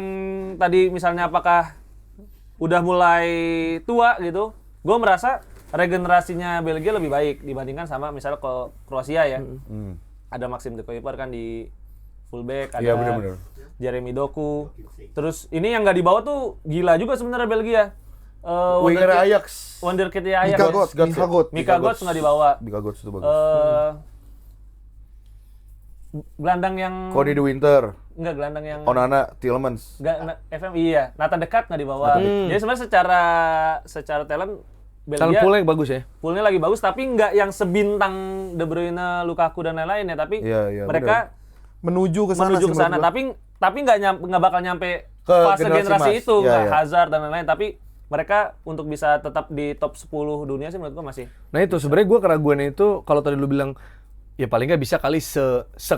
tadi misalnya apakah udah mulai tua gitu, gue merasa regenerasinya Belgia lebih baik dibandingkan sama misalnya ke Kroasia ya. Ada Maxim de Kuyper kan di fullback, ada Iya, benar-benar. Jeremy Doku. Terus ini yang nggak dibawa tuh gila juga sebenarnya Belgia. Winger Ajax. Wonderkid ya Ajax. Mika Götze, Mika Götze. Mika Götze nggak dibawa. Mika Götze itu bagus. Gelandang yang Cody De Winter, enggak, gelandang yang Onana, Tielemans. FM iya, Nathan Dekat nggak dibawa. Jadi sebenarnya secara talent Talent Belgia poolnya bagus ya. poolnya lagi bagus, tapi nggak yang sebintang De Bruyne, Lukaku dan lain-lain ya. Tapi Iya, mereka Menuju ke sana menuju sih ke sana. menurut gua. Tapi nggak bakal nyampe Ke fase generasi generasi emas. itu, Iya, nggak iya. Hazard dan lain-lain. Tapi mereka untuk bisa tetap di top 10 dunia sih menurut gua masih. Nah itu sebenarnya gue keraguannya itu kalau tadi lu bilang ya paling nggak bisa kali se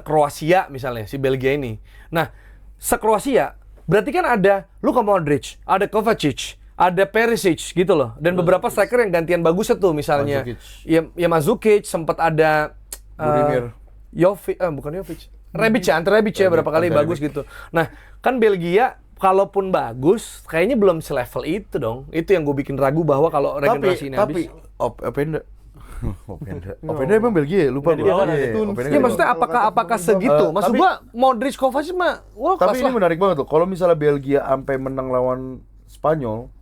Kroasia misalnya si Belgia ini. Nah se Kroasia berarti kan ada Luka Modric, ada Kovacic, ada Perisic gitu loh, dan beberapa striker yang gantian bagus tuh misalnya Mandzukic. ya Mandzukic, sempat ada Budimir. bukan Jovic, Rebic ya, Ante Rebic ya berapa kali Ante bagus gitu. Nah kan Belgia kalaupun bagus kayaknya belum selevel itu dong. Itu yang gue bikin ragu bahwa kalau regenerasi ini habis. Openda. Openda emang Belgia ya? Lupa Nggak gua. dibawa Iya, nanti. iya, Openda Ya nggak maksudnya dibawa. apakah segitu? Maksud tapi- gua Modric, Kovacic mah wah Tapi kelas ini lah. menarik banget tuh. Kalau misalnya Belgia sampai menang lawan Spanyol,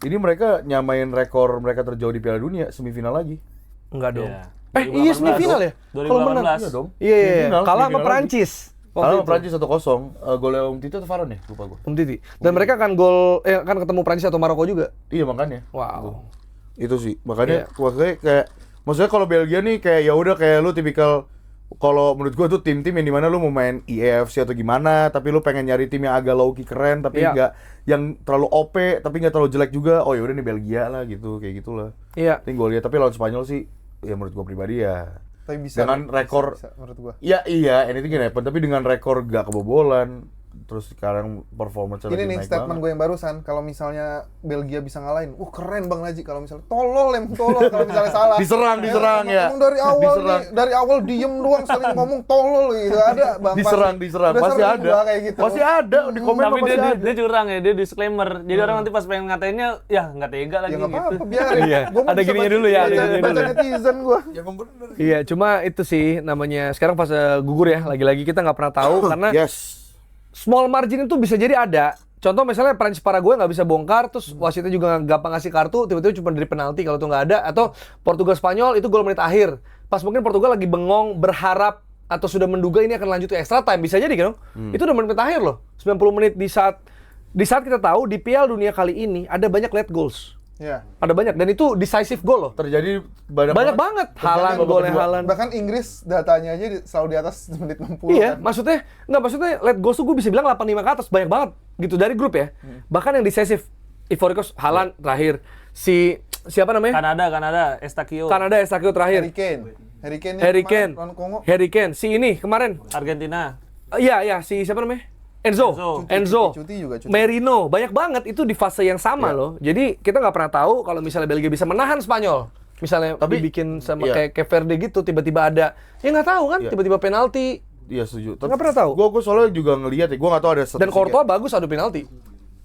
ini mereka nyamain rekor mereka terjauh di Piala Dunia semifinal lagi. Enggak dong. Iya. Iya semifinal ya? 2018. Kalau menang. Iya dong. Iya, iya, iya. Semifinal, Kalah sama semifinal lagi. Perancis. Kalah sama Prancis 1-0. Golnya Tito atau Varane ya? Lupa gua. Titi. Dan mereka kan gol kan ketemu Perancis atau Maroko juga. Iya makanya. Wow. Itu sih. Makanya Iya. maksudnya kayak maksudnya kalau Belgia nih kayak ya udah kayak lu tipikal, kalau menurut gua tuh tim-tim yang dimana lu mau main EAFC atau gimana, tapi lu pengen nyari tim yang agak low key keren tapi Iya. nggak yang terlalu OP tapi nggak terlalu jelek juga. Oh ya udah nih Belgia lah gitu, kayak gitulah. Iya. Tapi gua lihat tapi lawan Spanyol sih ya menurut gua pribadi ya Tapi bisa dengan rekor bisa, menurut gua. ya iya anything can happen, tapi dengan rekor gak kebobolan terus sekarang performance Ini nih statement gue yang barusan, kalau misalnya Belgia bisa ngalahin, keren Bang Naji. Kalau misalnya tolol kalau misalnya salah. Diserang ya. Emang dari awal Diserang. nih, dari awal diem doang saling ngomong tolol gitu. Ada Bang. diserang Udah pasti sering ada gua kayak gitu. pasti ada di komen Tapi mah pasti ada. dia curang ya, dia disclaimer. Jadi orang nanti pas pengen ngatainnya, ya nggak tega lagi Ya nggak gitu. apa-apa, biarin. Iya, Gua mau ada bisa gininya baca- dulu ya, ada baca- gininya baca dulu. netizen gua. Ya emang bener. Iya, cuma itu sih namanya sekarang pas gugur ya. Lagi-lagi kita nggak pernah tahu karena Yes. small margin itu bisa jadi ada. Contoh misalnya Prancis Paraguay nggak bisa bongkar, terus wasitnya juga nggak gampang ngasih kartu, tiba-tiba cuma dari penalti kalau itu nggak ada. Atau Portugal Spanyol itu gol menit akhir. Pas mungkin Portugal lagi bengong, berharap atau sudah menduga ini akan lanjut ke extra time, bisa jadi kan? Itu udah menit akhir loh, 90 menit di saat kita tahu di Piala Dunia kali ini ada banyak late goals. Iya. Ada banyak dan itu decisive goal loh. Terjadi banyak Banget. Haaland, golnya Haaland. Bahkan Inggris datanya aja selalu di atas menit 60 Iya, kan. maksudnya let goals tuh gue bisa bilang 85 ke atas, banyak banget gitu dari grup ya. Bahkan yang decisive, Ivory Coast, Haaland terakhir, siapa namanya? Kanada, Estaquio. Kanada Estaquio terakhir. Harry Kane lawan Kongo. Harry Kane, si ini kemarin. Argentina. Iya, si siapa namanya? Enzo, Cuti juga. Merino, banyak banget itu di fase yang sama loh. Jadi kita nggak pernah tahu kalau misalnya Belgia bisa menahan Spanyol. Misalnya Tapi, dibikin sama iya. kayak Verde gitu, tiba-tiba ada, ya nggak tahu kan, Iya. tiba-tiba penalti. Iya setuju. Nggak pernah tahu. Gue soalnya juga ngelihat ya, gue nggak tahu ada Dan statistiknya. Courtois bagus adu penalti.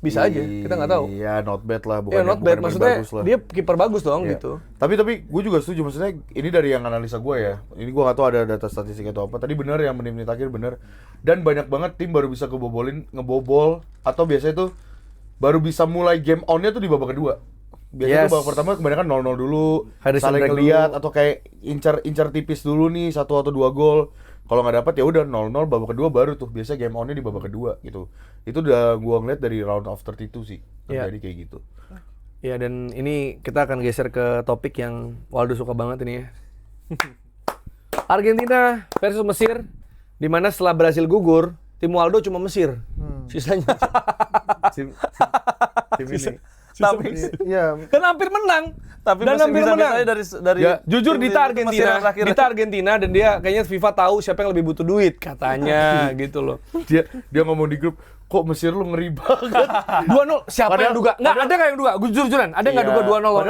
Bisa aja, kita nggak tahu. Iya, not bad lah, bukan Ya not bad, yang maksudnya bagus lah. dia kiper bagus dong Iya. gitu. Tapi gue juga setuju, maksudnya ini dari yang analisa gue ya. Ini gue nggak tahu ada data statistik atau apa. Tadi bener yang menit-menit akhir bener. Dan banyak banget tim baru bisa ngebobol atau biasanya tuh baru bisa mulai game on-nya tuh di babak kedua. Biasanya Yes. tuh babak pertama kebanyakan 0-0 dulu, Harrison saling break ngeliat dulu. atau kayak incar tipis dulu nih 1 atau 2 gol. Kalau nggak dapat ya udah 0-0 babak kedua baru tuh biasa game on-nya di babak kedua gitu. Itu udah gua ngeliat dari round of 32 sih. Iya. Terjadi kayak gitu. Ya dan ini kita akan geser ke topik yang Waldo suka banget ini ya. Argentina versus Mesir, di mana setelah Brasil gugur, tim Waldo cuma Mesir. Sisanya. Tim ini. Tapi Iya. dan hampir menang. Tapi dan masih hampir bisa menang. dari Ya, Jujur tim Dita Mesir Argentina, yang terakhir. Dita Argentina dan dia kayaknya FIFA tahu siapa yang lebih butuh duit katanya gitu loh. Dia ngomong di grup, kok Mesir lu ngeri banget. 2-0 siapa Padahal- yang duga? Nggak ada nggak yang duga? Jujur-jujuran, ada nggak duga 2-0 lawan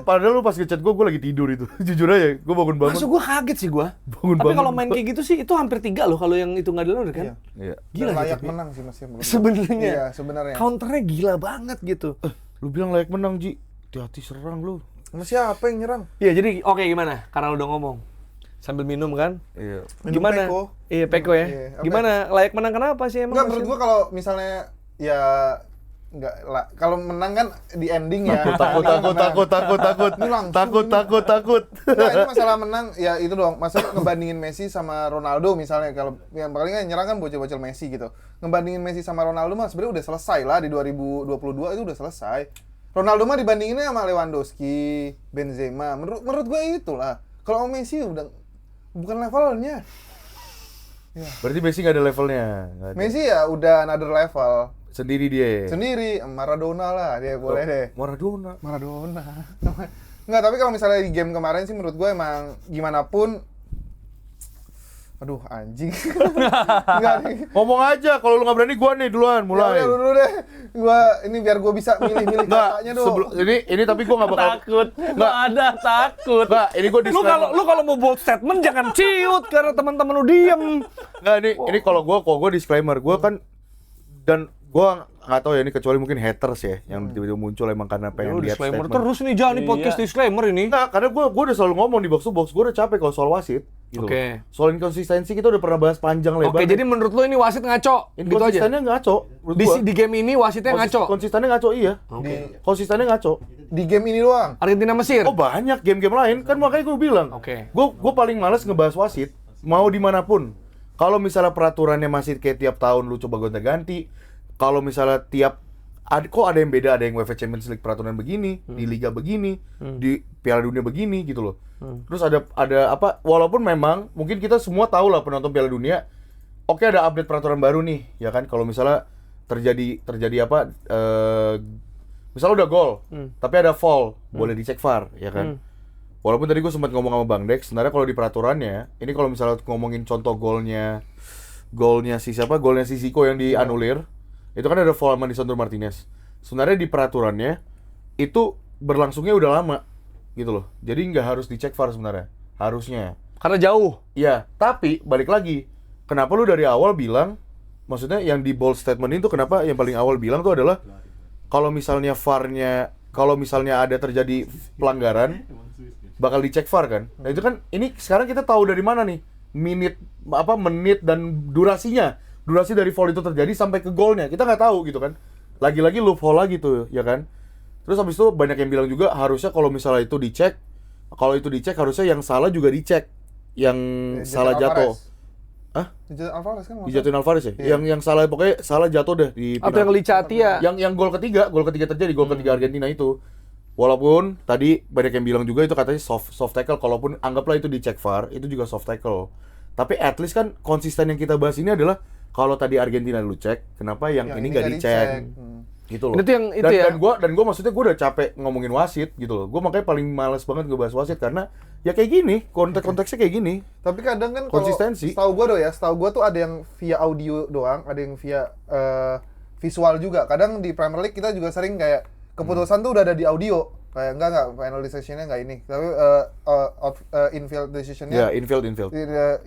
Padahal lu pas ngechat gue lagi tidur itu. Jujur aja, gue bangun-bangun. Masuk gua kaget sih gua. Bangun Tapi bangun. kalau main kayak gitu sih itu hampir 3 loh kalau yang itu nggak dilakukan kan. Iya. Iya. Gila sih layak tapi. menang sih Mas. Sebenarnya. Iya, sebenarnya. Counternya gila banget gitu. Lu bilang layak menang, Ji. Hati-hati serang lu. Sama siapa yang nyerang? Iya jadi oke gimana? Karena lu udah ngomong sambil minum kan? Iya. Minum Gimana? Peko. Iya Peko ya. Iya, apa Gimana layak menang kenapa sih emang? Enggak, menurut gua kalau misalnya ya enggak lah, kalau menang kan di ending ya. Takut. Ini langsung. Takut. Enggak, ini masalah menang ya itu doang. Masalah ngebandingin Messi sama Ronaldo misalnya, kalau yang paling kan nyerang kan bocil-bocil Messi gitu. Ngebandingin Messi sama Ronaldo mah sebenarnya udah selesai lah di 2022 itu udah selesai. Ronaldo mah dibandinginnya sama Lewandowski, Benzema. Menurut gue itulah. Kalau sama Messi udah bukan levelnya. Berarti Messi nggak ada levelnya. Nggak ada. Messi ya udah another level. Sendiri dia. Sendiri, Maradona lah dia boleh deh. Maradona. Enggak, tapi kalau misalnya di game kemarin sih menurut gue emang gimana pun, aduh anjing. Enggak nih. Ngomong aja, kalau lu nggak berani gua nih duluan mulai. Ya udah dulu deh. Gua ini biar gua bisa milih-milih Nggak, katanya dong. ini tapi gua nggak bakal. takut. Nggak ada takut. Nggak, ini gua Lu kalau mau bold statement jangan ciut karena teman-teman lu diem. Nggak, ini kalau gua disclaimer, gua kan dan gua nggak tahu ya ini kecuali mungkin haters ya yang tiba-tiba muncul emang karena pengen Lu lihat disclaimer statement. terus nih jangan di podcast Iya. disclaimer ini. Enggak, karena gua udah selalu ngomong di box to box, gua udah capek kalau soal wasit gitu. Oke. Soal inkonsistensi kita udah pernah bahas panjang lebar. Oke, jadi menurut lu ini wasit ngaco gitu aja. inkonsistennya ngaco. menurut Di, gua. di game ini wasitnya ngaco. Konsistennya ngaco iya. Konsistennya ngaco. Di game ini doang. Argentina Mesir. Oh banyak game-game lain kan makanya gue bilang. Oke. Gue paling males ngebahas wasit mau dimanapun. Kalau misalnya peraturannya masih kayak tiap tahun lu coba gonta-ganti. Kalau misalnya kok ada yang beda, ada yang UEFA Champions League peraturan begini, di Liga begini, di Piala Dunia begini gitu loh. Terus ada apa? Walaupun memang mungkin kita semua tahu lah penonton Piala Dunia. Oke ada update peraturan baru nih, ya kan? Kalau misalnya terjadi apa? Misalnya udah gol, tapi ada foul, boleh dicek VAR, ya kan? Walaupun tadi gue sempat ngomong sama Bang Dex, sebenarnya kalau di peraturannya, ini kalau misalnya ngomongin contoh golnya si siapa? Golnya si Zico yang dianulir, itu kan ada foul sama Lisandro Martinez. Sebenarnya di peraturannya itu berlangsungnya udah lama, gitu loh. Jadi nggak harus dicek VAR sebenarnya, harusnya. Karena jauh. Iya, tapi balik lagi, kenapa lu dari awal bilang, maksudnya yang di bold statement itu kenapa yang paling awal bilang tuh adalah kalau misalnya VAR-nya, kalau misalnya ada terjadi pelanggaran, bakal dicek VAR kan? Nah itu kan, ini sekarang kita tahu dari mana nih? Menit dan durasinya. Durasi dari foul itu terjadi sampai ke golnya. Kita nggak tahu gitu kan. Lagi-lagi loophole lagi tuh, ya kan? Terus habis itu banyak yang bilang juga harusnya kalau misalnya itu dicek, harusnya yang salah juga dicek. Yang salah jatuh. Hah? Dijatuhin Alvarez kan? Dijatuhin Alvarez ya? Iya. Yang salah, pokoknya salah jatuh deh di Atau yang Licha Atia. yang gol ketiga terjadi, gol ketiga Argentina itu Walaupun tadi banyak yang bilang juga itu katanya soft tackle, kalaupun anggaplah itu dicek VAR, itu juga soft tackle. Tapi at least kan konsisten yang kita bahas ini adalah kalau tadi Argentina lu cek, kenapa yang ini nggak dicek? Gitu loh. Itu yang itu ya. Dan gua maksudnya gua udah capek ngomongin wasit gitu loh. Gua makanya paling males banget ngebahas wasit karena ya kayak gini, konteksnya kayak gini. Tapi kadang kan kalau konsistensi. setahu gua tuh ada yang via audio doang, ada yang via visual juga. Kadang di Premier League kita juga sering kayak keputusan tuh udah ada di audio. Kayak enggak final decision-nya enggak ini. Tapi infield decision-nya Ya, infield.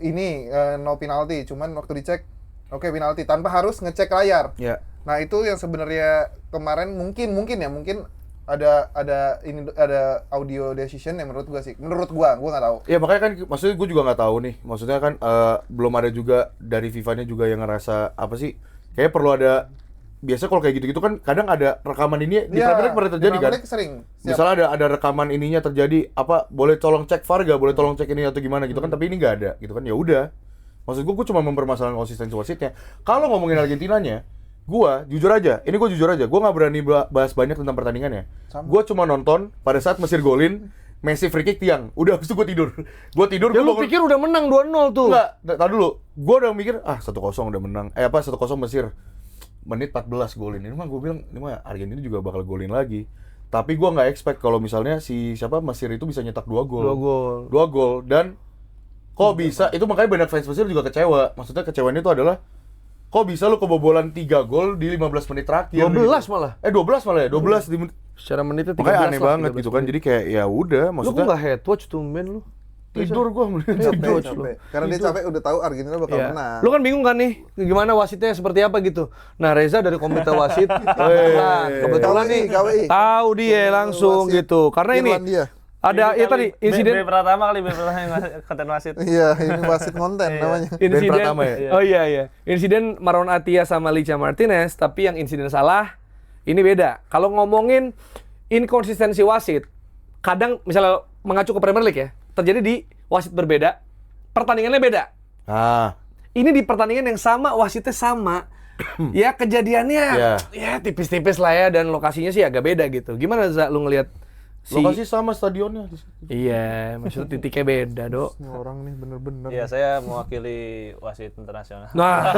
ini no penalty, cuman waktu dicek oke penalty tanpa harus ngecek layar. Ya. Nah, itu yang sebenarnya kemarin mungkin ada audio decision yang menurut gua nggak tahu. Ya makanya kan maksudnya gue juga nggak tahu nih. Maksudnya kan belum ada juga dari FIFA-nya juga yang ngerasa apa sih? Kayaknya perlu ada biasa kalau kayak gitu-gitu kan kadang ada rekaman ini di Premier League pernah terjadi kan? Sering. Misalnya ada rekaman ininya terjadi apa boleh tolong cek VAR gak? Boleh tolong cek ini atau gimana gitu kan? Tapi ini nggak ada gitu kan? Ya udah. Maksud gue cuma mempermasalahkan konsistensi wasitnya. Kalau ngomongin Argentinanya, gue jujur aja, gue nggak berani bahas banyak tentang pertandingannya. Gue cuma nonton pada saat Mesir golin, Messi free kick tiang. Udah habis itu gue tidur. Ya lu pikir udah menang 2-0 tuh. Enggak, tar dulu. Gue udah mikir 1-0 udah menang. 1-0 Mesir. Menit 14 golin. Ini mah gue bilang ini mah Argentina juga bakal golin lagi. Tapi gue nggak expect kalau misalnya si Mesir itu bisa nyetak 2 gol. 2 gol. 2 gol dan kok bisa? Itu makanya banyak fans Mesir juga kecewa. Maksudnya kecewanya itu adalah kok bisa lu kebobolan 3 gol di 15 menit terakhir? 12 gitu. malah. 12 malah ya. 12 di menit. Secara menitnya 13 Makanya aneh lah, banget 13 gitu kan. menit. Jadi kayak ya udah Lu kok maksudnya nggak head watch tumben lu? tidur gua Capek. Karena dia capek udah tahu Argentina bakal Iya. menang. Lu kan bingung kan nih, gimana wasitnya seperti apa gitu. Nah, Reza dari komite wasit, kebetulan nih KWI. tahu dia langsung Wasit gitu. Karena ini Irlandia. ada ya tadi insiden B pertama yang konten wasit. Iya, ini wasit konten namanya. insiden pertama ya? Oh iya. Insiden Marouane Atia sama Licha Martinez, tapi yang insiden salah ini beda. Kalau ngomongin inkonsistensi wasit, kadang misalnya mengacu ke Premier League ya, terjadi di wasit berbeda, pertandingannya beda. Ini di pertandingan yang sama, wasitnya sama. Ya kejadiannya ya tipis-tipis lah ya, dan lokasinya sih agak beda gitu. Gimana Za lu ngelihat lokasi sama stadionnya. Iya, maksudnya titiknya beda, Dok. Semua orang nih bener-bener. Iya, saya mewakili wasit internasional. Nah,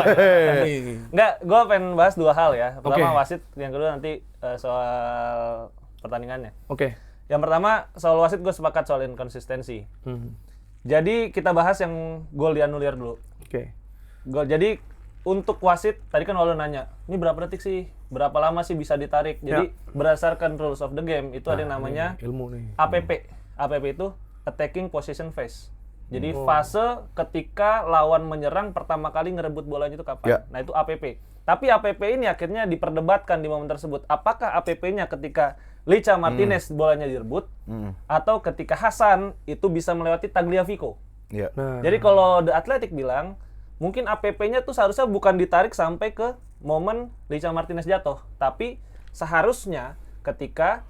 Enggak, gue pengen bahas 2 hal ya. Pertama Oke. wasit, yang kedua nanti soal pertandingannya. Oke. Yang pertama soal wasit gue sepakat soal inkonsistensi. Jadi kita bahas yang gol dianulir dulu. Oke. Jadi untuk wasit, tadi kan Walu nanya, ini berapa detik sih? Berapa lama sih bisa ditarik? Jadi berdasarkan rules of the game, itu ada yang namanya Ilmu nih. APP. APP itu Attacking Possession Phase. Jadi fase ketika lawan menyerang pertama kali ngerebut bolanya itu kapan? Nah itu APP. Tapi APP ini akhirnya diperdebatkan di momen tersebut. Apakah APP-nya ketika Licha Martinez bolanya direbut, atau ketika Hasan itu bisa melewati Tagliafico? Nah, Jadi kalau The Athletic bilang, mungkin APP-nya tuh seharusnya bukan ditarik sampai ke momen Licha Martinez jatuh, tapi seharusnya ketika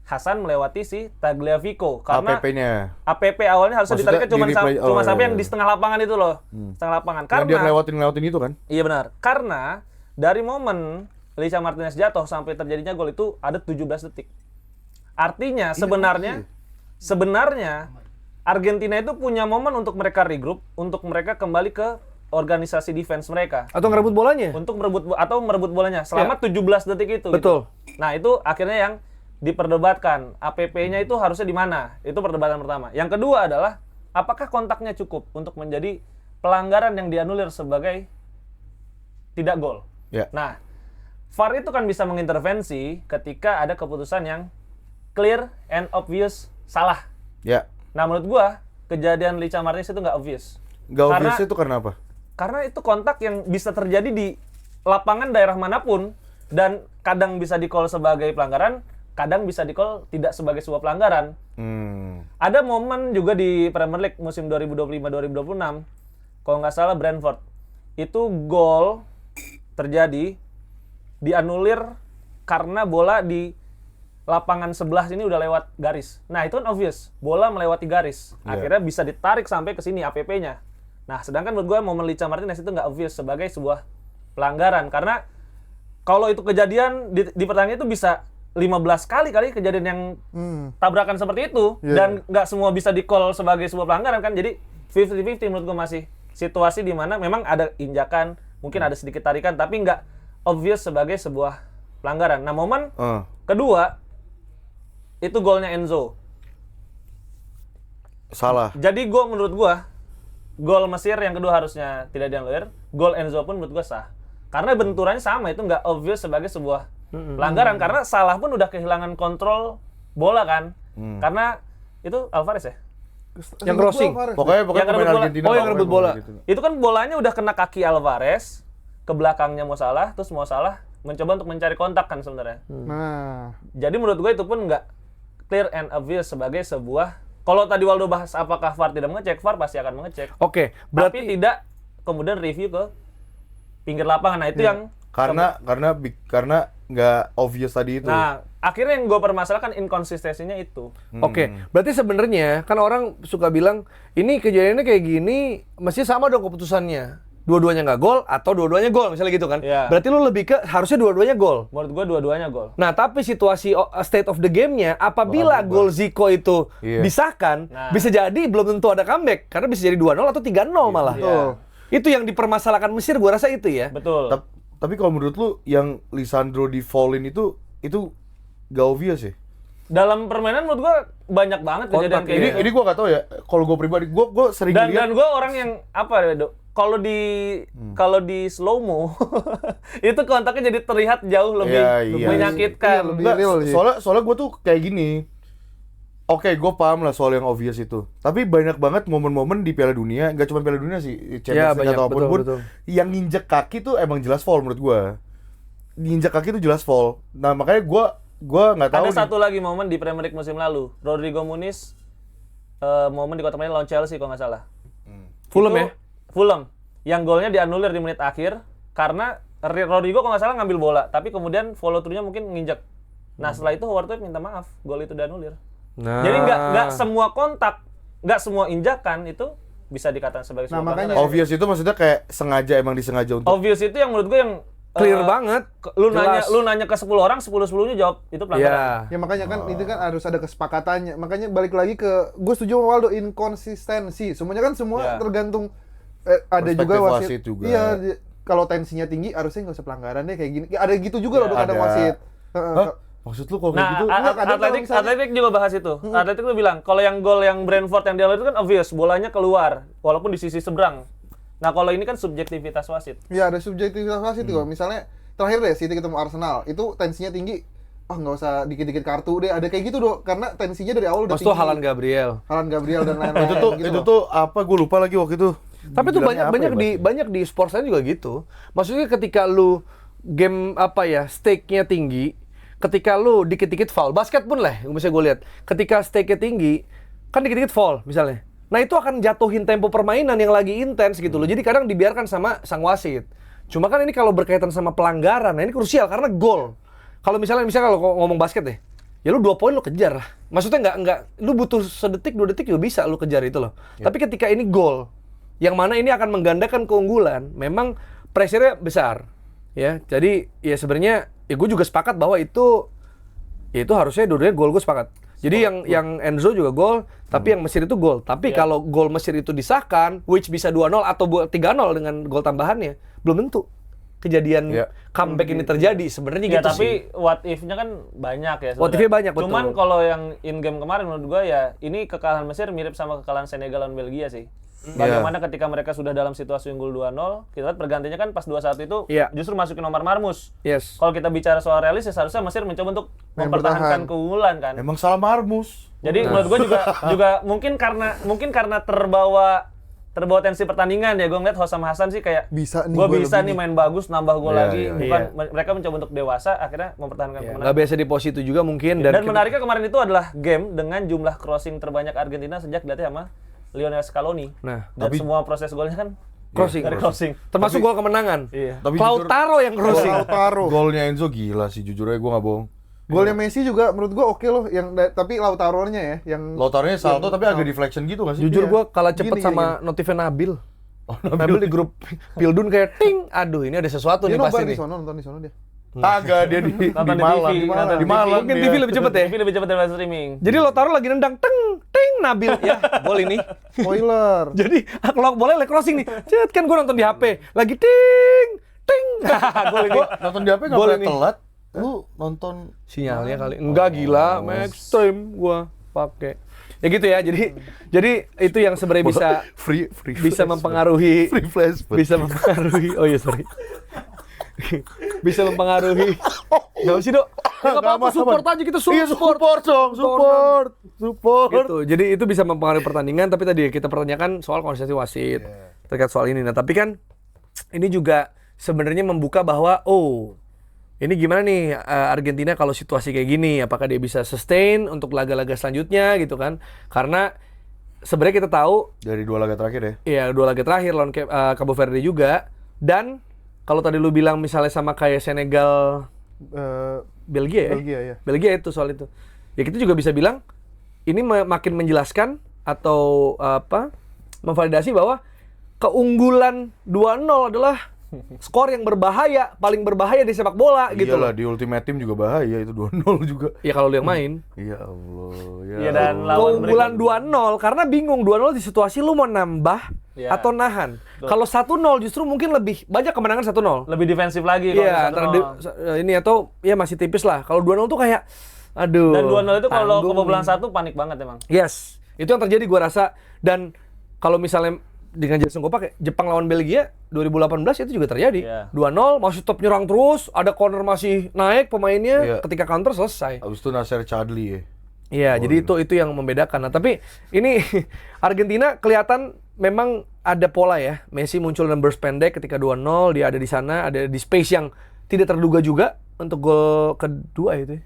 Hasan melewati si Tagliafico, karena APP-nya. APP awalnya harusnya Maksudnya ditariknya cuma di replay- cuma sampai iya, yang di setengah lapangan itu loh, setengah lapangan. Yang dia Karena ngelewatin itu kan? iya benar, karena dari momen Licha Martinez jatuh sampai terjadinya gol itu ada 17 detik. Artinya sebenarnya Argentina itu punya momen untuk mereka regroup, untuk mereka kembali ke organisasi defense mereka. atau ngerebut bolanya? Untuk merebut bolanya selama 17 detik itu. Betul. Gitu. Nah, itu akhirnya yang diperdebatkan. APP-nya itu harusnya di mana? Itu perdebatan pertama. Yang kedua adalah apakah kontaknya cukup untuk menjadi pelanggaran yang dianulir sebagai tidak gol. Nah, VAR itu kan bisa mengintervensi ketika ada keputusan yang clear and obvious salah. Nah, menurut gua kejadian Licha Martinez itu nggak obvious. Nggak obvious itu karena apa? Karena itu kontak yang bisa terjadi di lapangan daerah manapun, dan kadang bisa di-call sebagai pelanggaran, kadang bisa di-call tidak sebagai sebuah pelanggaran. Ada momen juga di Premier League musim 2025-2026, kalau nggak salah Brentford, itu gol terjadi dianulir karena bola di lapangan sebelah sini udah lewat garis. Nah, itu kan obvious, bola melewati garis. Akhirnya bisa ditarik sampai ke sini APP-nya. Nah, sedangkan menurut gue momen Licha Martinez itu nggak obvious sebagai sebuah pelanggaran, karena kalau itu kejadian di pertandingan itu bisa 15 kali kejadian yang tabrakan seperti itu dan nggak semua bisa di-call sebagai sebuah pelanggaran kan. Jadi 50-50 menurut gue masih situasi di mana memang ada injakan, mungkin ada sedikit tarikan tapi nggak obvious sebagai sebuah pelanggaran. Nah, momen kedua itu golnya Enzo. Salah. Jadi menurut gua gol Mesir yang kedua harusnya tidak dianulir, gol Enzo pun menurut gua sah. Karena benturannya sama, itu nggak obvious sebagai sebuah pelanggaran karena Salah pun udah kehilangan kontrol bola kan. Karena itu Alvarez ya? Yang crossing. Pokoknya Yang rebut pemain bola. Argentina. Oh, yang rebut bola. Gitu. Itu kan bolanya udah kena kaki Alvarez, ke belakangnya Mo Salah, terus Mo Salah mencoba untuk mencari kontak kan sebenarnya. Nah, Jadi menurut gue itu pun nggak clear and obvious sebagai sebuah. Kalau tadi Waldo bahas apakah VAR tidak mengecek, VAR pasti akan mengecek. Oke, Tapi berarti tidak kemudian review ke pinggir lapangan. Nah itu yang Karena nggak obvious tadi itu. nah akhirnya yang gue permasalahkan inkonsistensinya itu. Oke, berarti sebenarnya kan orang suka bilang ini kejadiannya kayak gini, mesti sama dong keputusannya. Dua-duanya nggak gol atau dua-duanya gol misalnya gitu kan. Iya. Berarti lu lebih ke harusnya dua-duanya gol. Menurut gue dua-duanya gol. Nah, tapi situasi state of the game-nya apabila gol Zico itu Iya. disahkan, Nah. bisa jadi belum tentu ada comeback karena bisa jadi 2-0 atau 3-0 malah. Iya. Itu yang dipermasalahkan Mesir, gua rasa itu ya. Betul. Tapi kalau menurut lu yang Lisandro di foul-in itu gak obvious ya? Dalam permainan menurut gue banyak banget kejadian Kontak, kayak iya. gitu. Ini gua gak tahu ya. Kalau gua pribadi, gua sering Dan lihat. gue orang yang apa ya, Dok? Kalau di slow mo itu kontaknya jadi terlihat jauh lebih Iya. menyakitkan. Iya, lebih Enggak, real sih. soalnya gue tuh kayak gini. Oke, gue paham lah soal yang obvious itu. Tapi banyak banget momen-momen di Piala Dunia, nggak cuma Piala Dunia sih, Ya, Champions League banyak, atau apapun pun, betul. yang nginjek kaki tuh emang jelas foul menurut gue. Nginjek kaki tuh jelas foul. Nah makanya gue nggak tahu. Ada satu lagi momen di Premier League musim lalu, Rodrigo Muniz momen di kotak penalti lawan Chelsea kalau nggak salah. Fulham Itu ya? Fulham. Yang golnya dianulir di menit akhir karena Rodrigo kalau nggak salah ngambil bola, tapi kemudian follow through-nya mungkin nginjek. Nah setelah itu Howard Webb minta maaf, gol itu dianulir. Nah. Jadi nggak semua kontak, nggak semua injakan itu bisa dikatakan sebagai Nah, sebuah makanya- pelanggaran. Obvious itu maksudnya kayak emang disengaja untuk. Obvious itu yang menurut gue yang Clear banget. Jelas. lu nanya ke 10 orang, 10-10-nya jawab itu pelanggaran. Ya. ya makanya kan itu kan harus ada kesepakatannya. Makanya balik lagi ke gue setuju sama Waldo, inkonsistensi. Semuanya kan semua Ya. tergantung ada juga Perspektif wasit. wasit juga. Iya, kalau tensinya tinggi harusnya nggak usah pelanggaran deh kayak gini. Ya, ada gitu juga loh kadang Ada. wasit. Hah? Maksud lu kalau kayak Nah, gitu? Enggak, kadang kalau misalnya- Atletik juga bahas itu. Atletik tuh bilang, kalau yang gol yang Brentford yang dianulir itu kan obvious, bolanya keluar walaupun di sisi seberang. Nah, kalau ini kan subjektivitas wasit. Ya ada subjektivitas wasit juga. Misalnya terakhir deh City ketemu Arsenal, itu tensinya tinggi. Nggak usah dikit-dikit kartu deh. Ada kayak gitu dong, karena tensinya dari awal udah Mas tuh tinggi. Haaland Gabriel. Haaland Gabriel dan lain-lain. itu loh. tuh apa? Gue lupa lagi waktu itu. Tapi tuh Bilangnya apa ya, Bas? banyak di sports lain juga gitu. Maksudnya ketika lu game stake-nya tinggi, ketika lu dikit-dikit foul, basket pun lah, misalnya gue lihat, ketika stake-nya tinggi, kan dikit-dikit foul misalnya. Nah itu akan jatuhin tempo permainan yang lagi intens gitu loh. Jadi kadang dibiarkan sama sang wasit. Cuma kan ini kalau berkaitan sama pelanggaran, nah ini krusial karena gol. Kalau misalnya kalau ngomong basket deh, ya lu 2 poin lu kejar lah. Maksudnya nggak, lu butuh sedetik 2 detik juga bisa lu kejar itu loh. Tapi ketika ini gol, yang mana ini akan menggandakan keunggulan, memang pressure-nya besar. Ya, jadi ya sebenarnya ya gue juga sepakat bahwa itu harusnya dua-duanya gol, gue sepakat. Jadi yang Enzo juga gol, tapi yang Mesir itu gol. Tapi kalau gol Mesir itu disahkan, which bisa 2-0 atau 3-0 dengan gol tambahannya, belum tentu kejadian comeback ini terjadi. Sebenarnya Ya, gitu tapi sih. what if-nya kan banyak ya. What if-nya banyak, betul. Cuman kalau yang in game kemarin menurut gua ya ini kekalahan Mesir mirip sama kekalahan Senegal lawan Belgia sih. Bagaimana ketika mereka sudah dalam situasi unggul 2-0, kita lihat pergantiannya kan pas 2-1 itu justru masukin Omar Marmus. Yes. Kalau kita bicara soal realistis, seharusnya Mesir mencoba untuk mempertahankan keunggulan kan. Emang salah Marmus. Jadi menurut gue juga mungkin karena terbawa tensi pertandingan ya, gue ngeliat Hosam Hasan sih kayak Bisa nih gue gua bisa lebih nih main bagus, nambah gol Iya, lagi. iya, Bukan mereka mencoba untuk dewasa, akhirnya mempertahankan Ya, kemenangan. nggak biasa di posisi itu juga mungkin. Dan menariknya kemarin itu adalah game dengan jumlah crossing terbanyak Argentina sejak dilatih sama Lionel Scaloni. Nah, dan semua proses golnya kan crossing. dari crossing. Termasuk gol kemenangan. Iya. Tapi Lautaro yang crossing. Lautaro. golnya Enzo gila sih, jujur aja gue nggak bohong. Golnya Messi juga menurut gua oke loh, tapi Lautaro-nya ya yang Lautaronya salto tapi agak deflection gitu nggak sih? Jujur Iya. gue kalah cepet Gini, sama notifnya Nabil. Nabil di grup Pildun kayak ting, aduh ini ada sesuatu dia nih pasti nobar di nih. sono, nonton di sono dia. Agak dia di Nonton di Malang, TV, nonton di Malang. Mungkin dia. TV lebih cepet ya. TV lebih cepat daripada streaming. Jadi Lautaro lagi nendang, teng, teng, Nabil. Ya, gol ini. Spoiler. Jadi kalau boleh leg crossing nih, cet kan gue nonton di HP, lagi ting, ting, gol ini. Nonton di HP nggak Gol boleh ini. telat. Lu nonton Sinyalnya kali, enggak gila, Maxstream gua pakai. Ya gitu ya, jadi itu yang sebenarnya bisa free bisa flash, mempengaruhi, free flash. bisa mempengaruhi. Oh iya sorry. Bisa mempengaruhi. Gak sih, Dok? Enggak apa-apa, support aja kita Iya, support dong, support. Gitu. Jadi itu bisa mempengaruhi pertandingan, tapi tadi kita pertanyakan soal konsistensi wasit terkait soal ini. Nah, tapi kan ini juga sebenarnya membuka bahwa ini gimana nih Argentina kalau situasi kayak gini, apakah dia bisa sustain untuk laga-laga selanjutnya gitu kan? Karena sebenarnya kita tahu Dari 2 laga terakhir ya. iya 2 laga terakhir lawan Cabo Verde juga, dan kalau tadi lu bilang misalnya sama kayak Senegal, Belgia ya? Belgia ya. Belgia itu soal itu. Ya kita juga bisa bilang ini makin menjelaskan atau memvalidasi bahwa keunggulan 2-0 adalah skor yang berbahaya, paling berbahaya di sepak bola gitu Iyalah, loh. di Ultimate Team juga bahaya itu 2-0 juga. Ya kalau lu yang main. Ya Allah, ya. Iya, dan Allah. lawan Keunggulan 2-0 karena bingung 2-0 di situasi lu mau nambah Ya. atau nahan. Kalau 1-0 justru mungkin lebih banyak kemenangan 1-0. Lebih defensif lagi kalau Iya, antara 1-0. ini atau ya masih tipis lah. Kalau 2-0 tuh kayak aduh. Dan 2-0 itu kalau tanggung kebobolan nih. 1 panik banget emang. Yes, itu yang terjadi gua rasa. Dan kalau misalnya dengan Jason gue pakai Jepang lawan Belgia 2018 itu juga terjadi. Iya. 2-0 masih tetap nyerang terus, ada corner masih naik pemainnya, Iya. ketika counter selesai. Abis itu Nasser Chadli ya. Iya, jadi itu yang membedakan. Nah, tapi ini Argentina kelihatan memang ada pola ya. Messi muncul dalam burst pendek ketika 2-0, dia ada di sana, ada di space yang tidak terduga juga untuk gol kedua itu. Ya.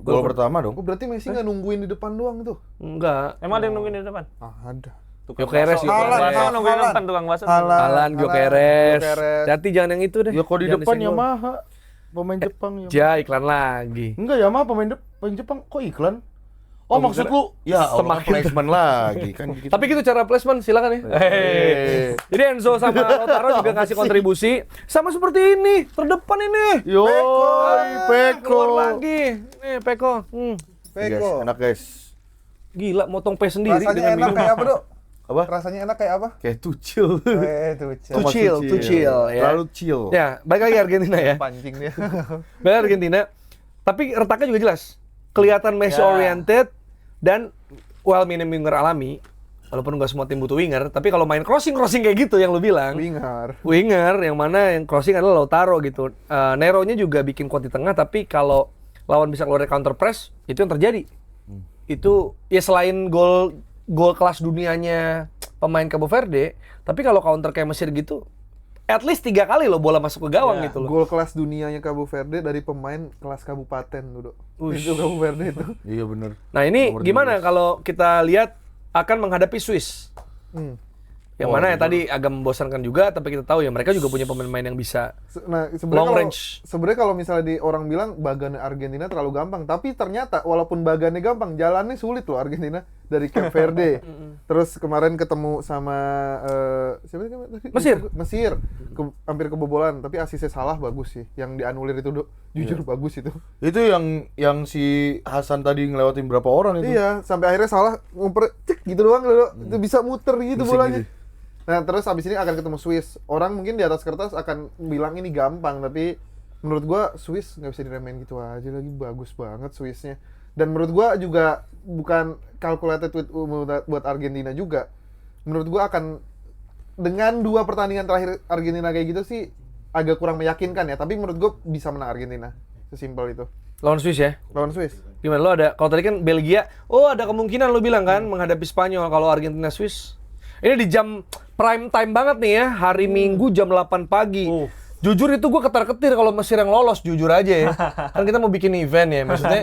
Gol pertama dong. Oh, berarti Messi nggak nungguin di depan doang tuh? Enggak. Emang ada yang nungguin di depan? Ada. Gyökeres, Masa nungguin di depan tukang bakso. Alan Gyökeres. Gyökeres. Hati jangan yang itu deh. Ya kalau di Jangan depan disenggol. Yamaha pemain Jepang ya. Ja, iklan lagi. Enggak, Yamaha pemain Jepang kok iklan? Oh, maksud lu ya Allah, semakin- placement lagi kan gitu. Tapi gitu cara placement, silakan ya. Jadi Enzo sama Lautaro juga ngasih kontribusi sama seperti ini, terdepan ini. Yo, Peko. Keluar lagi. Nih, Peko. Guys, Peko. enak guys. Gila, motong P sendiri Rasanya dengan enak minum. kayak apa, Dok? Apa? Rasanya enak kayak apa? Kayak tucil. Tuh, Too chill, too chill, ya. Terlalu chill. Ya, balik lagi Argentina ya. pancing dia. Balik lagi Argentina. Tapi retaknya juga jelas. Kelihatan Messi Ya. oriented dan minim winger alami. Walaupun nggak semua tim butuh winger, tapi kalau main crossing kayak gitu yang lu bilang. Winger yang mana yang crossing adalah Lautaro gitu. Nero-nya juga bikin kuat di tengah, tapi kalau lawan bisa keluar dari counter press, itu yang terjadi. Itu ya selain gol kelas dunianya pemain Cabo Verde, tapi kalau counter kayak Mesir gitu, at least 3 kali loh bola masuk ke gawang Ya. gitu loh. Gol kelas dunianya Cabo Verde dari pemain kelas kabupaten tuh, Dok. Itu Cabo Verde itu. Iya bener. Nah ini Nomor gimana 12. kalau kita lihat akan menghadapi Swiss? Yang mana ya itu. tadi agak membosankan juga, tapi kita tahu ya mereka juga punya pemain-pemain yang bisa Nah, long range. sebenarnya kalau misalnya orang bilang bagannya Argentina terlalu gampang, tapi ternyata walaupun bagannya gampang, jalannya sulit loh Argentina dari Cape Verde. Terus kemarin ketemu sama siapa tadi? Mesir. Hampir kebobolan, tapi asisnya salah bagus sih. Yang dianulir itu, Dok. Jujur bagus itu. Itu yang si Hasan tadi ngelewatin berapa orang itu? Iya, sampai akhirnya salah ngumpet cek gitu doang, Dok. Itu bisa muter gitu Bising bolanya. gitu. Nah, terus abis ini akan ketemu Swiss. Orang mungkin di atas kertas akan bilang ini gampang, tapi menurut gua Swiss nggak bisa diremehin gitu aja, lagi bagus banget Swissnya. Dan menurut gua juga bukan calculated buat Argentina juga. Menurut gua akan dengan 2 pertandingan terakhir Argentina kayak gitu sih agak kurang meyakinkan ya, tapi menurut gua bisa menang Argentina. Sesimpel itu. Lawan Swiss ya? Lawan Swiss. Gimana lo ada? Kalau tadi kan Belgia, ada kemungkinan lo bilang kan menghadapi Spanyol. Kalau Argentina Swiss, ini di jam prime time banget nih ya, hari Minggu jam 8 pagi. Jujur itu gue ketar-ketir kalau Mesir yang lolos, jujur aja ya. Kan kita mau bikin event ya, maksudnya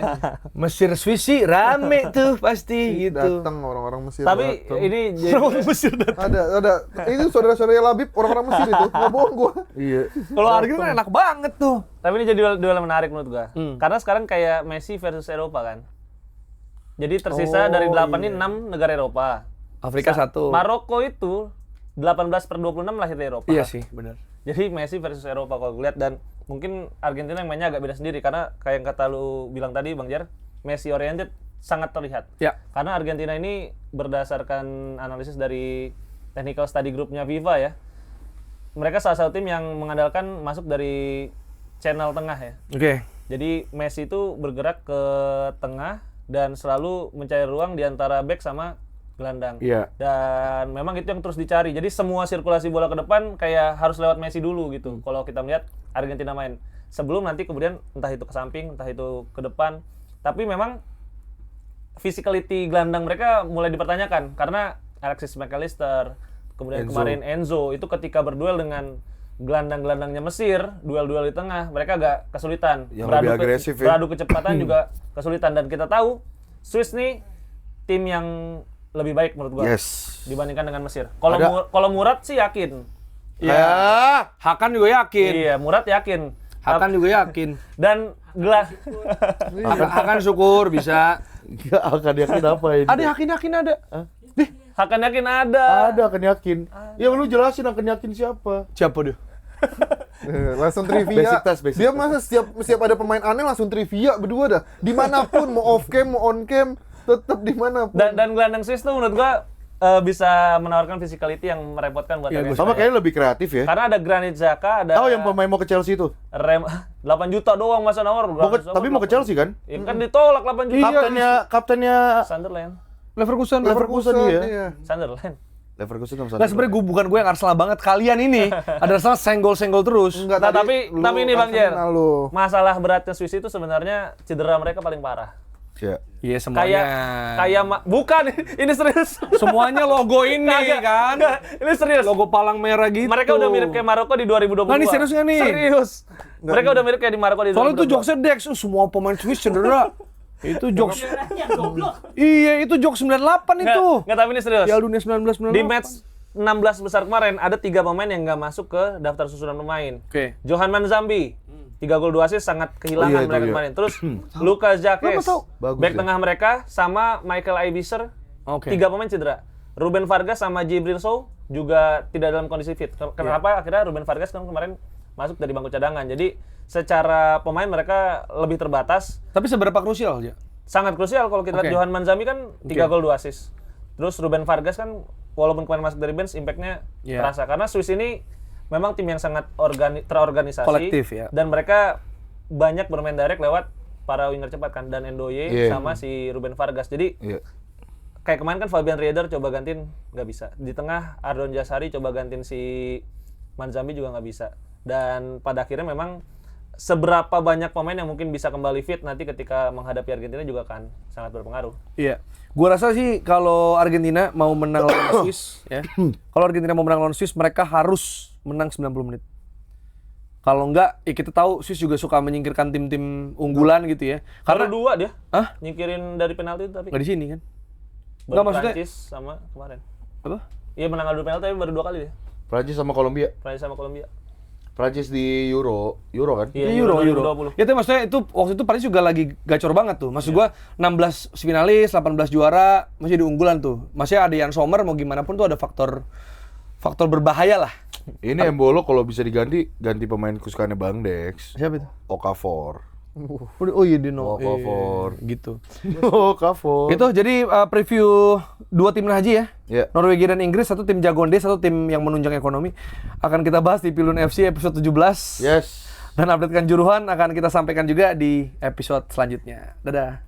Mesir Swiss sih rame tuh pasti gitu. Datang orang-orang Mesir. Tapi datang. ini jadi, Mesir datang. ada itu saudara-saudara Labib orang-orang Mesir itu, nggak bohong gua. Iya. Kalau Argentina enak banget tuh. tapi ini jadi duel menarik menurut gua. Karena sekarang kayak Messi versus Eropa kan. Jadi tersisa dari 8 ini 6 negara Eropa. Afrika 1. Maroko itu 18/26 lahir di Eropa. Iya sih, benar. Jadi Messi versus Eropa kalau gue lihat, dan mungkin Argentina yang mainnya agak beda sendiri karena kayak yang kata lu bilang tadi Bang Jar, Messi oriented sangat terlihat. Ya. Karena Argentina ini berdasarkan analisis dari technical study groupnya FIFA ya, mereka salah satu tim yang mengandalkan masuk dari channel tengah ya. Oke. Jadi Messi itu bergerak ke tengah dan selalu mencari ruang di antara back sama gelandang. Iya. Dan memang itu yang terus dicari. Jadi semua sirkulasi bola ke depan kayak harus lewat Messi dulu gitu. Kalau kita melihat Argentina main. Sebelum nanti kemudian entah itu ke samping, entah itu ke depan. Tapi memang physicality gelandang mereka mulai dipertanyakan karena Alexis McAllister, kemudian Enzo. kemarin Enzo itu ketika berduel dengan gelandang-gelandangnya Mesir, duel-duel di tengah, mereka agak kesulitan. Yang lebih agresif ya. Beradu kecepatan juga kesulitan, dan kita tahu Swiss nih tim yang lebih baik menurut gua Yes. dibandingkan dengan Mesir. Kalau Ada- kalau Murad sih yakin. Ya. Hakan juga yakin. Iya, Murad yakin. Hakan juga yakin. Dan gelas Hakan syukur bisa. Gak akan yakin apa ini? Ada yakin ada. Hakan yakin ada. Ada akan yakin. Ya lu jelasin akan yakin siapa? Siapa dia? Langsung trivia. Basic Dia touch. masa setiap ada pemain aneh langsung trivia berdua dah. Dimanapun, mau off cam, mau on cam, tetap dimanapun. Dan gelandang Swiss tuh menurut gua bisa menawarkan physicality yang merepotkan buat Iya, Argentina. Sama kayaknya lebih kreatif ya. Karena ada Granit Xhaka, ada Tahu yang pemain mau ke Chelsea itu? 8 juta doang masa nawar. Tapi mau ke Chelsea kan? Ya kan ditolak 8 juta. Kaptennya Sunderland. Leverkusen. Leverkusen iya. Sunderland. Leverkusen sama Nah sebenarnya bukan gue yang Arsenal banget. Kalian ini ada salah senggol-senggol terus. Enggak, Nah, tadi tapi ini Bang Jer, Arsenal lu. masalah beratnya Swiss itu sebenarnya cedera mereka paling parah. Ya. Iya semuanya. Bukan ini serius. Semuanya logo ini Kagak, kan. kagak. Ini serius. Logo palang merah gitu. Mereka udah mirip kayak Maroko di 2022. Nah, ini serius nggak nih? Serius. Mereka udah mirip kayak di Maroko di 2022. Soalnya itu jokesnya Dex, semua pemain Swiss cedera. Itu jokes. Iya, itu jokes 98 itu. Nggak, tapi ini serius. Piala Dunia 1998. Di match 16 besar kemarin ada 3 pemain yang nggak masuk ke daftar susunan pemain. Oke. Johan Manzambi 3 gol 2 assist, sangat Oh kehilangan iya, itu mereka iya. kemarin. Terus Lucas Jacques, Bagus back ya. tengah mereka, sama Michael Iviser, Oke. 3 pemain cedera. Ruben Vargas sama Djibril Sow juga tidak dalam kondisi fit. Kenapa akhirnya Ruben Vargas kan kemarin masuk dari bangku cadangan. Jadi secara pemain mereka lebih terbatas. Tapi seberapa krusial aja? Sangat krusial kalau kita lihat Oke. Johan Manzambi kan 3 gol 2 assist. Terus Ruben Vargas kan walaupun kemarin masuk dari bench, impact-nya Iya. terasa. Karena Swiss ini memang tim yang sangat terorganisasi. Kolektif, ya. Dan mereka banyak bermain direct lewat para winger cepat kan. Dan Ndoye Iya. sama si Ruben Vargas. Jadi Iya. kayak kemarin kan Fabian Rieder coba gantiin, nggak bisa. Di tengah Ardon Jasari coba gantiin si Manzambi juga nggak bisa. Dan pada akhirnya memang seberapa banyak pemain yang mungkin bisa kembali fit nanti ketika menghadapi Argentina juga akan sangat berpengaruh. Iya. Gua rasa sih kalau Argentina mau menang lawan Swiss ya. Kalau Argentina mau menang lawan Swiss, mereka harus menang 90 menit. Kalau enggak, ya kita tahu Swiss juga suka menyingkirkan tim-tim unggulan gitu ya. Karena Karena 2 dia Hah? nyingkirin dari penalti itu, tapi nggak di sini kan? baru Nggak, maksudnya Prancis sama kemarin. apa? Iya menang adu penalti tapi baru 2 kali dia. Prancis sama Kolombia. Prancis sama Kolombia. Prancis di Euro kan? Iya, Ya, Euro. 2020. Ya tapi maksudnya itu waktu itu Paris juga lagi gacor banget tuh. Maksud gua 16 finalis, 18 juara, masih di unggulan tuh. Masih ada Jan Sommer, mau gimana pun tuh ada faktor berbahaya lah. Ini Embolo kalau bisa ganti pemain kesukaannya Bang Dex. Siapa itu? Okafor. Oh iya Dino. Okafor. Gitu. Okafor. Itu jadi preview 2 tim haji ya. Ya. Norwegia dan Inggris, satu tim jagoan D, satu tim yang menunjang ekonomi. Akan kita bahas di Pilun FC episode 17. Yes. Dan updatekan juruhan akan kita sampaikan juga di episode selanjutnya. Dadah.